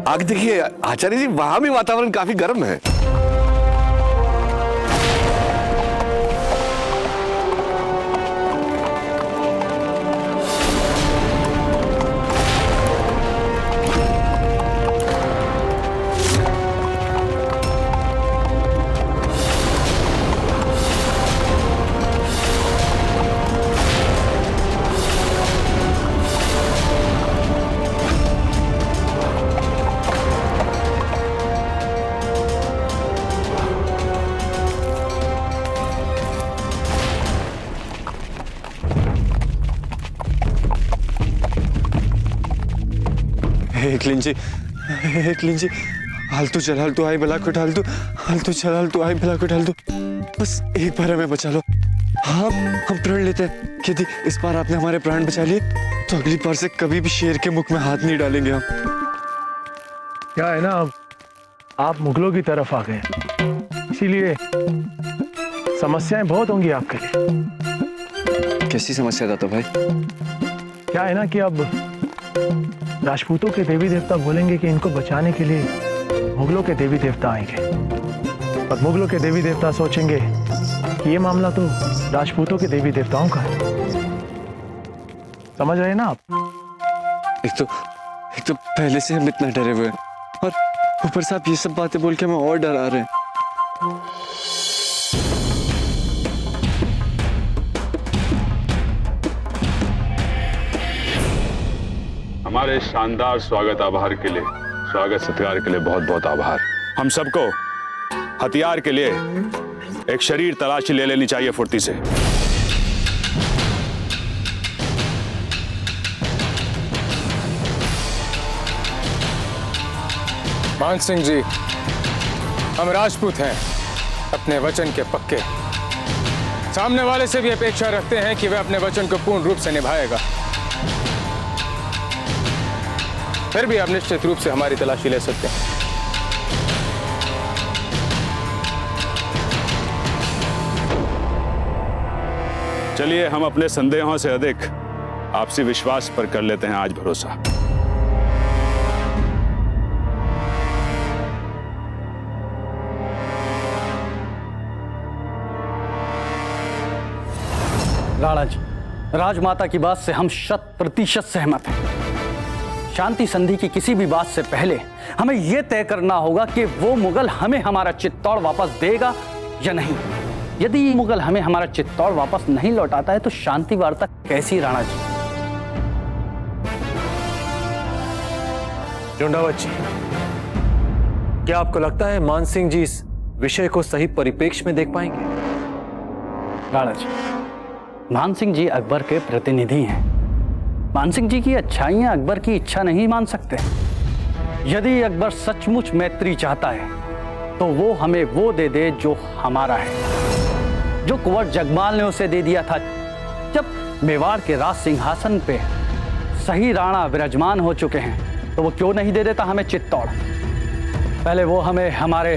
Speaker 22: आगे देखिए आचार्य जी, वहां भी वातावरण काफी गर्म है।
Speaker 17: एक लिंजी हालतू चल, हालतू आई भला कुट, हालतू हालतू चल, हालतू आई भला कुट, हालतू। बस एक बार हमें बचा लो। हाँ, हम प्रण लेते हैं कि यदि इस बार आपने हमारे प्राण बचा लिए तो अगली बार से कभी भी शेर के मुख में हाथ नहीं डालेंगे हम।
Speaker 19: क्या है ना, अब आप मुगलों की तरफ आ गए, इसीलिए समस्याएं बहुत होंगी आपके लिए।
Speaker 17: कैसी समस्या दाता भाई?
Speaker 19: क्या है ना कि अब राजपूतों के देवी देवता बोलेंगे कि इनको बचाने के लिए मुगलों के देवी देवता आएंगे, और मुगलों के देवी देवता सोचेंगे कि ये मामला तो राजपूतों के देवी देवताओं का है। समझ रहे हैं ना आप?
Speaker 17: एक तो पहले से हम इतना डरे हुए हैं, और ऊपर से आप ये सब बातें बोल के हमें और डरा रहे हैं।
Speaker 20: हमारे शानदार स्वागत आभार के लिए, स्वागत सत्कार के लिए बहुत बहुत आभार। हम सबको हथियार के लिए एक शरीर तलाशी ले लेनी चाहिए फुर्ती से।
Speaker 3: मान सिंह जी, हम राजपूत हैं, अपने वचन के पक्के। सामने वाले से भी अपेक्षा रखते हैं कि वह अपने वचन को पूर्ण रूप से निभाएगा। फिर भी आप निश्चित रूप से हमारी तलाशी ले सकते हैं।
Speaker 20: चलिए, हम अपने संदेहों से अधिक आपसी विश्वास पर कर लेते हैं आज भरोसा।
Speaker 9: राणा जी, राजमाता की बात से हम 100% सहमत हैं। शांति संधि की किसी भी बात से पहले हमें यह तय करना होगा कि वो मुगल हमें हमारा चित्तौड़ वापस देगा या नहीं। यदि मुगल हमें हमारा चित्तौड़ वापस नहीं लौटाता है तो शांति वार्ता कैसी? राणा जी,
Speaker 19: जोंडावत जी, क्या आपको लगता है मान सिंह जी इस विषय को सही परिप्रेक्ष्य में देख पाएंगे?
Speaker 9: राणा जी, मान सिंह जी अकबर के प्रतिनिधि हैं। मान सिंह जी की अच्छाइयां अकबर की इच्छा नहीं मान सकते। यदि अकबर सचमुच मैत्री चाहता है तो वो हमें वो दे दे जो हमारा है, जो कुंवर जगमाल ने उसे दे दिया था जब मेवाड़ के राज सिंहासन पे सही राणा विराजमान हो चुके हैं। तो वो क्यों नहीं दे देता हमें चित्तौड़? पहले वो हमें हमारे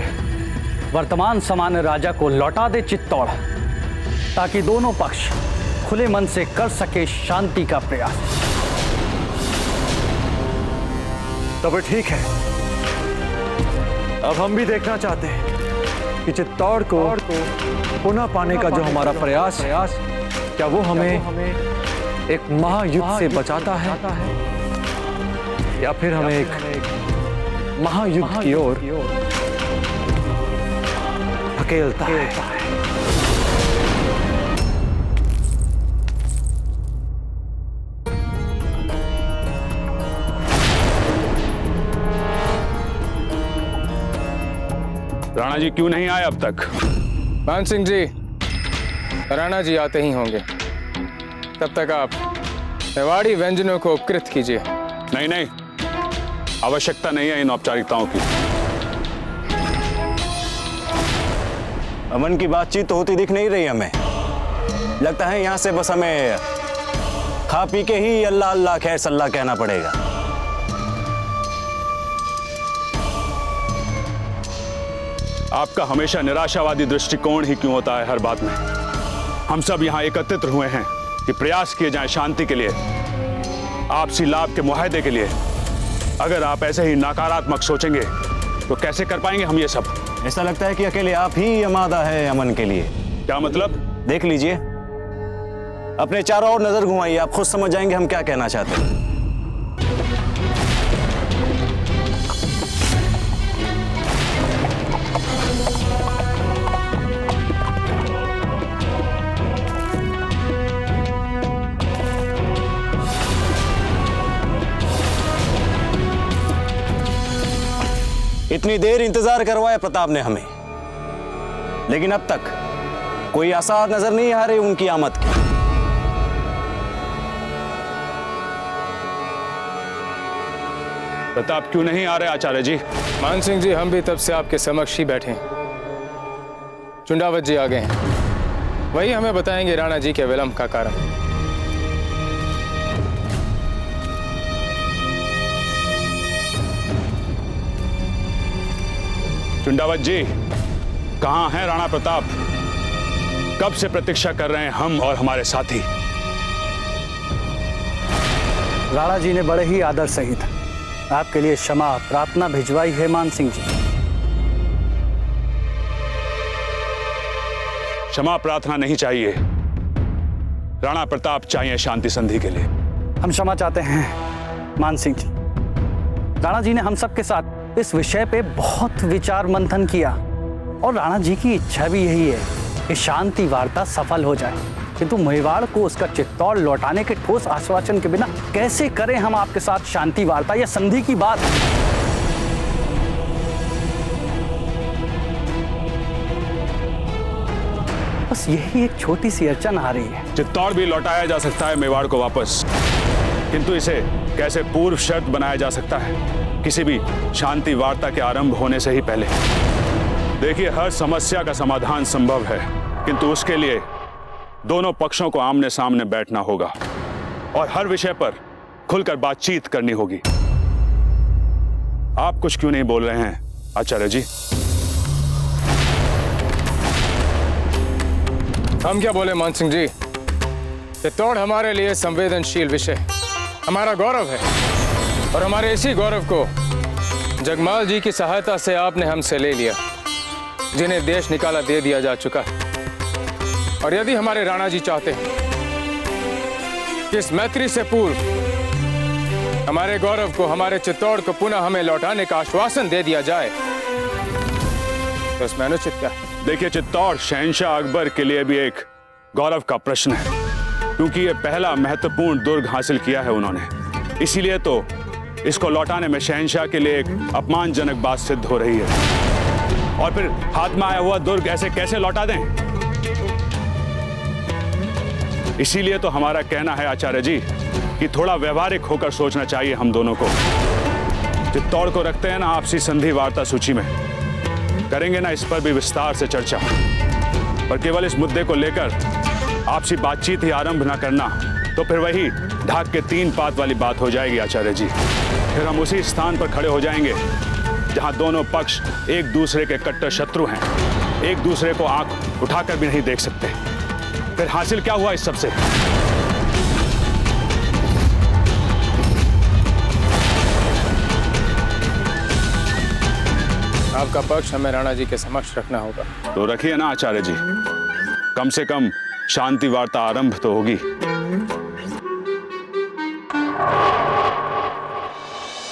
Speaker 9: वर्तमान सामान्य राजा को लौटा दे चित्तौड़, ताकि दोनों पक्ष खुले मन से कर सके शांति का प्रयास।
Speaker 19: तब ठीक है, अब हम भी देखना चाहते हैं कि चित्तौड़ को पुनः पाने का जो हमारा प्रयास है, क्या वो हमें एक महायुद्ध से बचाता है या फिर हमें एक महायुद्ध की ओर धकेलता है।
Speaker 20: राणा जी क्यों नहीं आए अब तक?
Speaker 3: मान सिंह जी, राणा जी आते ही होंगे। तब तक आप मेवाड़ी व्यंजनों को उपकृत कीजिए।
Speaker 20: नहीं नहीं, आवश्यकता नहीं है इन औपचारिकताओं की।
Speaker 21: अमन की बातचीत तो होती दिख नहीं रही हमें। लगता है यहां से बस हमें खा पी के ही अल्लाह अल्लाह खैर सल्लाह कहना पड़ेगा।
Speaker 20: आपका हमेशा निराशावादी दृष्टिकोण ही क्यों होता है हर बात में? हम सब यहां एकत्रित हुए हैं कि प्रयास किए जाएं शांति के लिए, आपसी लाभ के मुआहदे के लिए। अगर आप ऐसे ही नकारात्मक सोचेंगे तो कैसे कर पाएंगे हम ये सब?
Speaker 21: ऐसा लगता है कि अकेले आप ही अमादा है अमन के लिए।
Speaker 20: क्या मतलब?
Speaker 21: देख लीजिए, अपने चारों ओर नजर घुमाइए, आप खुद समझ जाएंगे हम क्या कहना चाहते हैं। इतनी देर इंतजार करवाया प्रताप ने हमें, लेकिन अब तक कोई आसार नजर नहीं आ रहे उनकी आमद की।
Speaker 20: प्रताप क्यों नहीं आ रहे आचार्य जी?
Speaker 3: मान सिंह जी, हम भी तब से आपके समक्ष ही बैठे हैं। चुंडावत जी आ गए हैं, वही हमें बताएंगे राणा जी के विलंब का कारण।
Speaker 20: चुंडावत जी, कहां हैं राणा प्रताप? कब से प्रतीक्षा कर रहे हैं हम और हमारे साथी।
Speaker 9: राणा जी ने बड़े ही आदर सहित आपके लिए क्षमा प्रार्थना भिजवाई है मान सिंह जी।
Speaker 20: क्षमा प्रार्थना नहीं चाहिए, राणा प्रताप चाहिए शांति संधि के लिए।
Speaker 9: हम क्षमा चाहते हैं मान सिंह जी। राणा जी ने हम सबके साथ इस विषय पे बहुत विचार मंथन किया और राणा जी की इच्छा भी यही है कि शांति वार्ता सफल हो जाए, किंतु मेवाड़ को उसका चित्तौड़ लौटाने के ठोस आश्वासन के बिना कैसे करें हम आपके साथ शांति वार्ता या संधि की बात। बस यही एक छोटी सी अड़चन आ रही है।
Speaker 20: चित्तौड़ भी लौटाया जा सकता है मेवाड़ को वापस, किंतु इसे कैसे पूर्व शर्त बनाया जा सकता है किसी भी शांति वार्ता के आरंभ होने से ही पहले। देखिए, हर समस्या का समाधान संभव है, किंतु उसके लिए दोनों पक्षों को आमने सामने बैठना होगा और हर विषय पर खुलकर बातचीत करनी होगी। आप कुछ क्यों नहीं बोल रहे हैं आचार्य जी?
Speaker 3: हम क्या बोले मान सिंह जी? चित्तौड़ हमारे लिए संवेदनशील विषय, हमारा गौरव है और हमारे इसी गौरव को जगमाल जी की सहायता से आपने हमसे ले लिया, जिन्हें देश निकाला दे दिया जा चुका है। और यदि हमारे राणा जी चाहते हैं कि इस मैत्री से पूर्व हमारे गौरव को, हमारे चित्तौड़ को पुनः हमें लौटाने का आश्वासन दे दिया जाए, तो इसमें अनुचित क्या है?
Speaker 20: देखिए, चित्तौड़ शहंशाह अकबर के लिए भी एक गौरव का प्रश्न है, क्योंकि ये पहला महत्वपूर्ण दुर्ग हासिल किया है उन्होंने। इसीलिए तो इसको लौटाने में शहंशाह के लिए एक अपमानजनक बात सिद्ध हो रही है। और फिर हाथ में आया हुआ दुर्ग ऐसे कैसे लौटा दें? इसीलिए तो हमारा कहना है आचार्य जी कि थोड़ा व्यवहारिक होकर सोचना चाहिए हम दोनों को। चित्तौड़ को रखते हैं ना आपसी संधि वार्ता सूची में, करेंगे ना इस पर भी विस्तार से चर्चा, पर केवल इस मुद्दे को लेकर आपसी बातचीत ही आरंभ ना करना तो फिर वही ढाक के 3 पात वाली बात हो जाएगी आचार्य जी। फिर हम उसी स्थान पर खड़े हो जाएंगे जहां दोनों पक्ष एक दूसरे के कट्टर शत्रु हैं, एक दूसरे को आंख उठाकर भी नहीं देख सकते। फिर हासिल क्या हुआ इस सबसे?
Speaker 3: आपका पक्ष हमें राणा जी के समक्ष रखना होगा।
Speaker 20: तो रखिए ना आचार्य जी, कम से कम शांति वार्ता आरंभ तो होगी।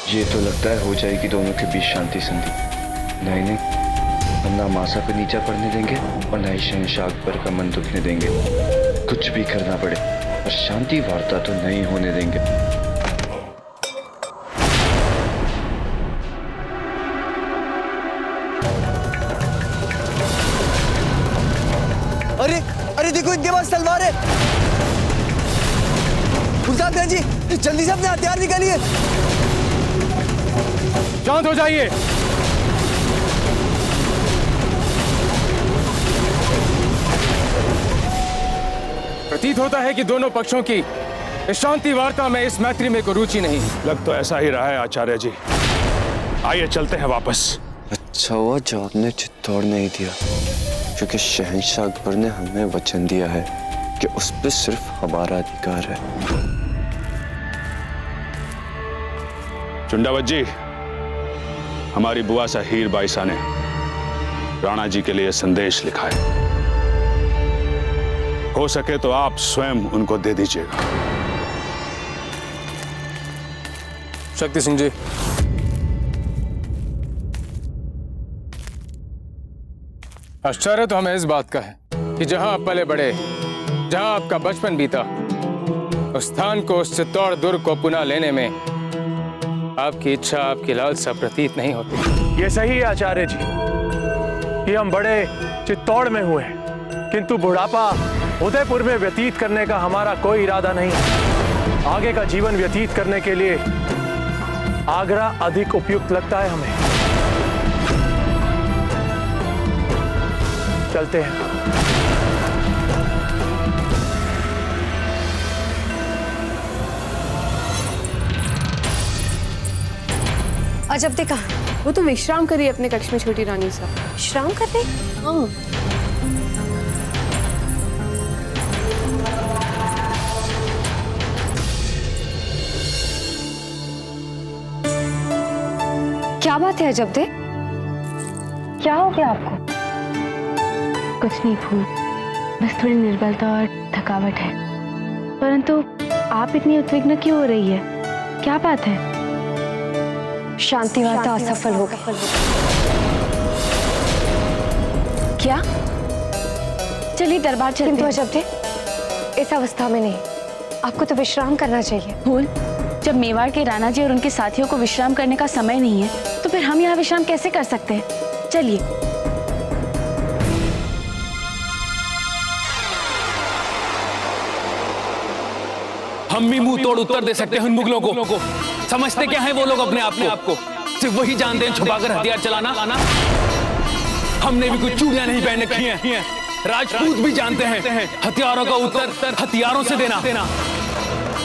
Speaker 6: ये तो लगता है हो जाएगी दोनों के बीच शांति संधि। नहीं, हम ना मासा को नीचा पड़ने देंगे और ना ही शहंशाह अकबर का मन दुखने देंगे। कुछ भी करना पड़े और शांति वार्ता तो नहीं होने देंगे।
Speaker 17: अरे अरे देखो, इनके पास तलवार है। गुलजाद खान जी, जल्दी से अपने हथियार निकालिए।
Speaker 3: शांत हो जाइए। प्रतीत होता है कि दोनों पक्षों की इस शांति वार्ता में, इस मैत्री में कोई रुचि नहीं।
Speaker 20: लग तो ऐसा ही रहा है आचार्य जी। आइए चलते हैं वापस।
Speaker 6: अच्छा हुआ जो आपने चित्तौड़ नहीं दिया, क्योंकि शहंशाह अकबर ने हमें वचन दिया है कि उस पर सिर्फ हमारा अधिकार है।
Speaker 20: चुंडावत जी, हमारी बुआ सा हीर बाईसा ने राणा जी के लिए संदेश लिखा है। हो सके तो आप स्वयं उनको दे दीजिएगा।
Speaker 3: शक्ति सिंह जी, आश्चर्य तो हमें इस बात का है कि जहां आप पले बड़े, जहां आपका बचपन बीता, उस स्थान को, उस चित्तौड़ दुर्ग को पुनः लेने में आपकी इच्छा, आपकी लालसा प्रतीत नहीं होती।
Speaker 19: ये सही है आचार्य जी कि हम बड़े चित्तौड़ में हुए, किंतु बुढ़ापा उदयपुर में व्यतीत करने का हमारा कोई इरादा नहीं है। आगे का जीवन व्यतीत करने के लिए आगरा अधिक उपयुक्त लगता है हमें। चलते हैं।
Speaker 1: अजब देखा, वो तो विश्राम कर रही है अपने कक्ष में छोटी रानी साहब। विश्राम कर रही? हाँ।
Speaker 12: क्या बात है अजब दे? क्या हो गया आपको?
Speaker 15: कुछ नहीं फूल, बस थोड़ी निर्बलता और थकावट है। परंतु आप इतनी उद्विग्न क्यों हो रही है? क्या बात है?
Speaker 12: शांति वार्ता असफल हो गई।
Speaker 15: क्या? चलिए दरबार चलते हैं।
Speaker 12: किंतु अजब दे, इस अवस्था में नहीं, आपको तो विश्राम करना चाहिए।
Speaker 15: फूल, जब मेवाड़ के राणा जी और उनके साथियों को विश्राम करने का समय नहीं है, तो फिर हम यहाँ विश्राम कैसे कर सकते हैं? चलिए।
Speaker 5: हम भी मुंह तोड़ उत्तर दे सकते हैं उन मुगलों को। समझते क्या है वो लोग अपने आप को? सिर्फ वही जानते हैं छुपाकर हथियार चलाना। हमने भी कुछ चूड़ियां नहीं पहन रखी हैं। राजपूत भी जानते हैं हथियारों का उत्तर हथियारों से देना।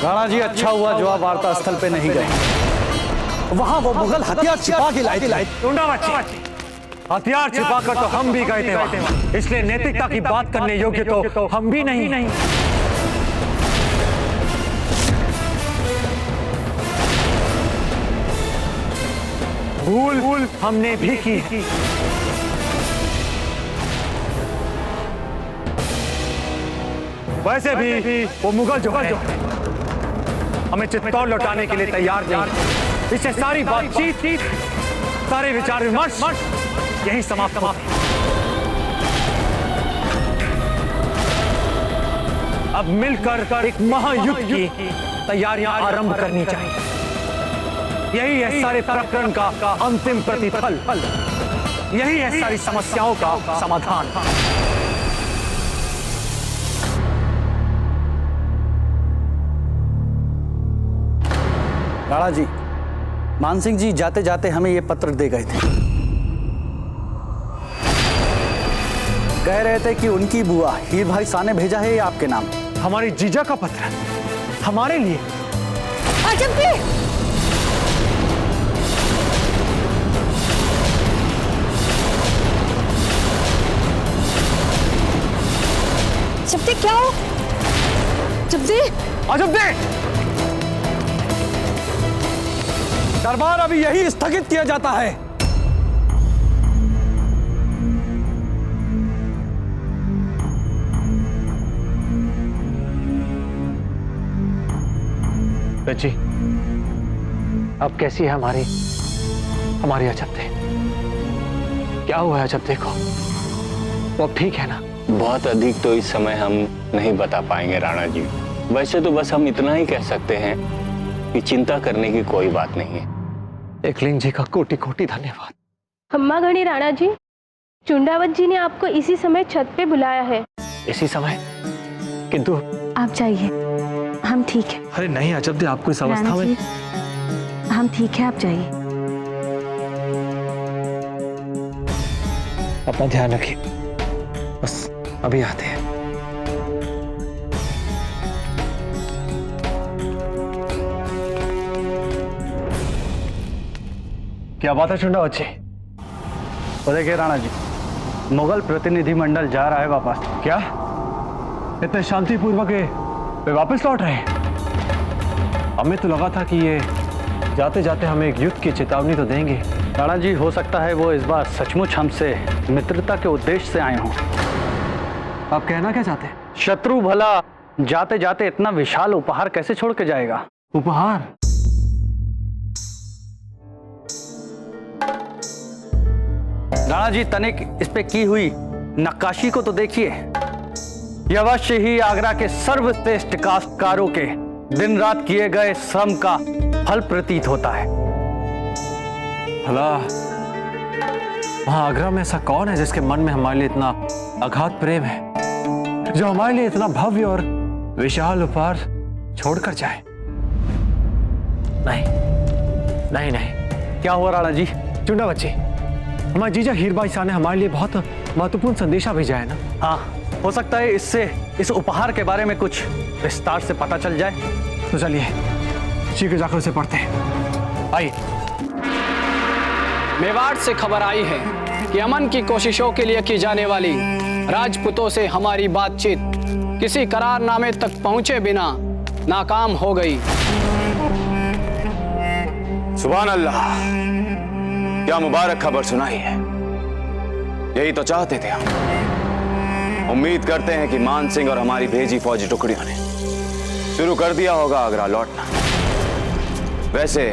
Speaker 9: राणा जी, अच्छा हुआ जो आप वार्ता स्थल पे नहीं गए। वहां वो मुगल हथियार छिपा के लाए थे।
Speaker 19: हथियार छिपाकर तो हम भी गए थे वहां। इसलिए नैतिकता की बात करने योग्य तो हम भी नहीं। भूल हमने भी की। वैसे भी वो मुगल जो है हमें चित्तौड़ लौटाने के लिए तैयार नहीं। इससे सारी बातचीत, सारे विचार विमर्श यही समाप्त हुआ। अब मिलकर एक महायुद्ध की तैयारियां आरंभ करनी चाहिए। यही है सारे प्रकरण का अंतिम प्रतिफल। यही है सारी समस्याओं का समाधान।
Speaker 9: राणा जी, मानसिंह जी जाते जाते हमें ये पत्र दे गए थे। कह रहे थे कि उनकी बुआ हीर भाई सा ने भेजा है ये आपके नाम।
Speaker 19: हमारी जीजा का पत्र हमारे लिए?
Speaker 12: अजब दे! अजब दे, क्या हो? अजब दे!
Speaker 19: अजब दे!
Speaker 9: दरबार अभी यही स्थगित किया जाता है।
Speaker 19: बच्ची, अब कैसी है हमारी अजब दे? क्या हुआ है अजब दे को? वो अब ठीक है ना?
Speaker 14: बहुत अधिक तो इस समय हम नहीं बता पाएंगे राणा जी। वैसे तो बस हम इतना ही कह सकते हैं कि चिंता करने की कोई बात नहीं है।
Speaker 19: एकलिंग जी का कोटि कोटि धन्यवाद।
Speaker 1: खम्मा घड़ी राणा जी, चुंडावत जी ने आपको इसी समय छत पे बुलाया है।
Speaker 19: इसी समय? किंतु
Speaker 15: आप जाइए, हम ठीक है।
Speaker 19: अरे नहीं अजब दे, आपको इस अवस्था में।
Speaker 15: हम ठीक है, आप जाइए।
Speaker 4: अपना ध्यान रखिए, बस अभी आते हैं। क्या बात है चुंडा बच्चे?
Speaker 9: तो देखिए राणा जी, मुगल प्रतिनिधिमंडल जा रहा है वापस।
Speaker 4: क्या इतने शांतिपूर्वक वे वापस लौट रहे हैं? हमें तो लगा था कि ये जाते जाते हमें एक युद्ध की चेतावनी तो देंगे।
Speaker 9: राणा जी, हो सकता है वो इस बार सचमुच हमसे मित्रता के उद्देश्य से आए हों।
Speaker 4: आप कहना क्या चाहते हैं?
Speaker 9: शत्रु भला जाते जाते इतना विशाल उपहार कैसे छोड़ के जाएगा?
Speaker 4: उपहार?
Speaker 9: राणा जी, तनिक इस पे की हुई नक्काशी को तो देखिए। यह अवश्य ही आगरा के सर्वश्रेष्ठ काश्तकारों के दिन रात किए गए श्रम का फल प्रतीत होता है।
Speaker 4: भला वहां आगरा में ऐसा कौन है जिसके मन में हमारे लिए इतना अगाध प्रेम है, जो हमारे लिए इतना भव्य और विशाल उपहार छोड़कर जाए? नहीं नहीं नहीं।
Speaker 9: क्या हुआ राणा जी?
Speaker 4: चुंडा बच्ची, हमारे जीजा हीरबाई शाह ने हमारे लिए बहुत महत्वपूर्ण संदेशा भेजा है ना?
Speaker 9: हाँ, हो सकता है इससे इस उपहार के बारे में कुछ विस्तार से पता चल जाए।
Speaker 4: तो चलिए शीघ्र जाकर उसे पढ़ते हैं। आइए।
Speaker 13: मेवाड़ से खबर आई है कि अमन की कोशिशों के लिए की जाने वाली राजपूतों से हमारी बातचीत किसी करारनामे तक पहुंचे बिना नाकाम हो गई।
Speaker 2: सुभान अल्लाह, क्या मुबारक खबर सुनाई है। यही तो चाहते थे हम। उम्मीद करते हैं कि मान सिंह और हमारी भेजी फौजी टुकड़ियों ने शुरू कर दिया होगा आगरा लौटना। वैसे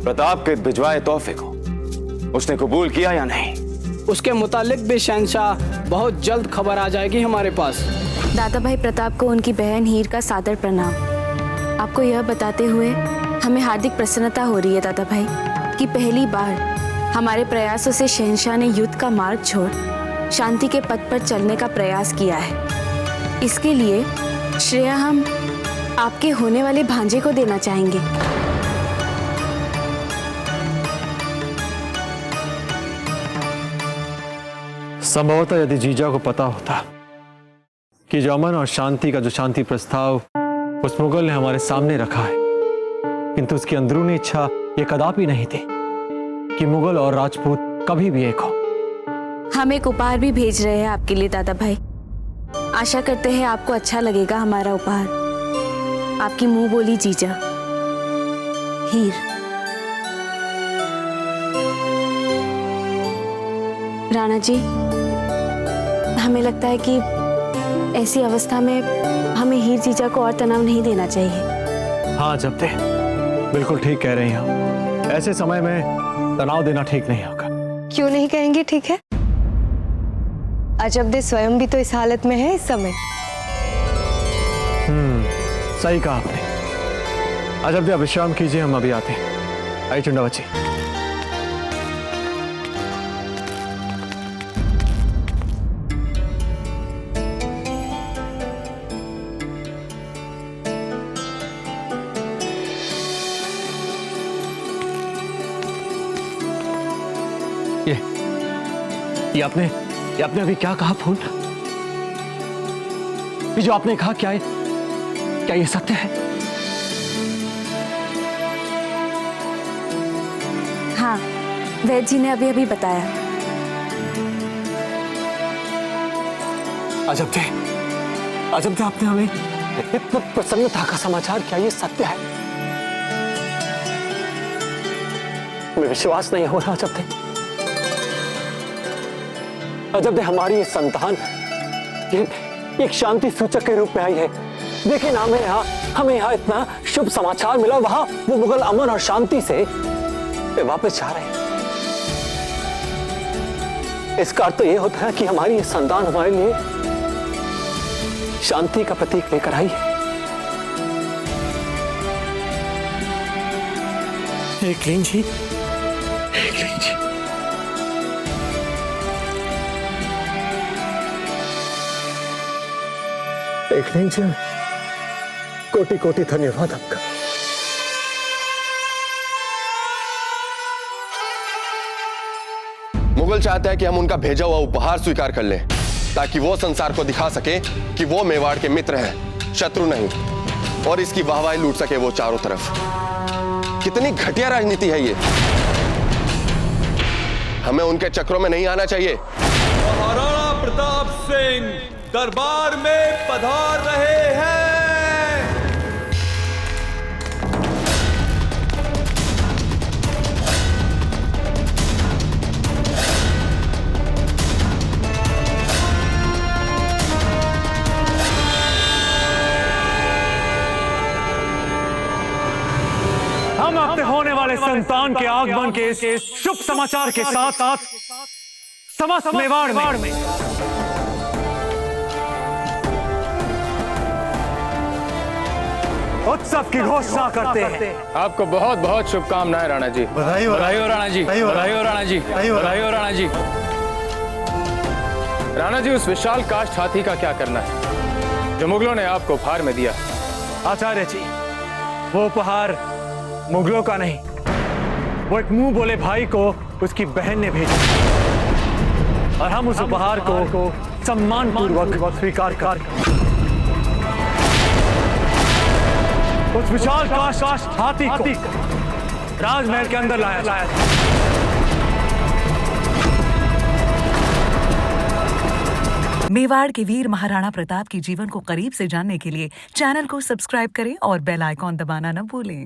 Speaker 2: प्रताप के भिजवाए तोहफे को उसने कबूल किया या नहीं?
Speaker 13: उसके मुतालिक भी शहंशाह बहुत जल्द खबर आ जाएगी हमारे पास।
Speaker 15: दादा भाई प्रताप को उनकी बहन हीर का सादर प्रणाम। आपको यह बताते हुए हमें हार्दिक प्रसन्नता हो रही है दादा भाई कि पहली बार हमारे प्रयासों से शहंशाह ने युद्ध का मार्ग छोड़ शांति के पथ पर चलने का प्रयास किया है। इसके लिए श्रेय हम आपके होने वाले भांजे को देना चाहेंगे।
Speaker 4: संभवतः यदि जीजा को पता होता कि जो अमन और शांति का जो शांति प्रस्ताव उस मुगल ने हमारे सामने रखा है, किंतु उसकी अंदरूनी इच्छा ये कदापि नहीं थी कि मुगल और राजपूत कभी भी एक हो।
Speaker 15: हम एक उपहार भी भेज रहे हैं आपके लिए दादा भाई। आशा करते हैं आपको अच्छा लगेगा हमारा उपहार। आपकी मुंह बोली जीजा हीर। राणा जी, हमें लगता है कि ऐसी अवस्था में हमें हीर जीजा को और तनाव नहीं देना चाहिए।
Speaker 4: हाँ जब्ते, बिल्कुल ठीक कह रही हैं। ऐसे समय में तनाव देना ठीक नहीं होगा।
Speaker 1: क्यों नहीं कहेंगे ठीक है? अजबदे स्वयं भी तो इस हालत में है इस समय।
Speaker 4: सही कहा आपने। अजबदे आप विश्राम कीजिए, हम अभी आते हैं। आई चुंडा बच्ची। ये आपने अभी क्या कहा फूल? ये जो आपने कहा क्या ये सत्य है?
Speaker 15: हाँ, वैद्य जी ने अभी बताया।
Speaker 4: अजब थे आपने हमें इतना प्रसन्नता का समाचार, क्या ये सत्य है? हमें विश्वास नहीं हो रहा। अजब थे हमारी ये संतान एक शांति सूचक के रूप में आई है। देखिए ना, हमें यहाँ इतना शुभ समाचार मिला, वहां वो मुगल अमन और शांति से वापस जा रहे हैं। इसका अर्थ तो ये होता है कि हमारी ये संतान हमारे लिए शांति का प्रतीक लेकर आई है। एकलिंग जी, एकलिंग जी, कोटि कोटि धन्यवाद आपका।
Speaker 10: मुगल चाहते हैं कि हम उनका भेजा हुआ उपहार स्वीकार कर लें, ताकि वो संसार को दिखा सके कि वो मेवाड़ के मित्र हैं, शत्रु नहीं, और इसकी वाहवाही लूट सके वो चारों तरफ। कितनी घटिया राजनीति है ये। हमें उनके चक्रों में नहीं आना चाहिए।
Speaker 18: महाराणा प्रताप सिंह दरबार में पधार रहे हैं।
Speaker 4: हम अपने होने वाले संतान के आगमन के इस शुभ समाचार के साथ साथ समस्त मेवाड़ में उत्सव की घोषणा करते हैं।
Speaker 3: आपको बहुत बहुत शुभकामनाएं राणा जी।
Speaker 7: बधाई हो
Speaker 3: राणा जी, बधाई हो राणा जी, बधाई हो राणा जी। राणा जी, उस विशाल काष्ठ हाथी का क्या करना है जो मुगलों ने आपको उपहार में दिया?
Speaker 4: आचार्य जी, वो उपहार मुगलों का नहीं, वो एक मुंह बोले भाई को उसकी बहन ने भेजा, और हम उस उपहार को सम्मान पूर्वक स्वीकार कर उस विशाल काष्ठ हाथी को राजमहल के अंदर लाया।
Speaker 23: मेवाड़ के वीर महाराणा प्रताप के जीवन को करीब से जानने के लिए चैनल को सब्सक्राइब करें और बेल आइकॉन दबाना न भूलें।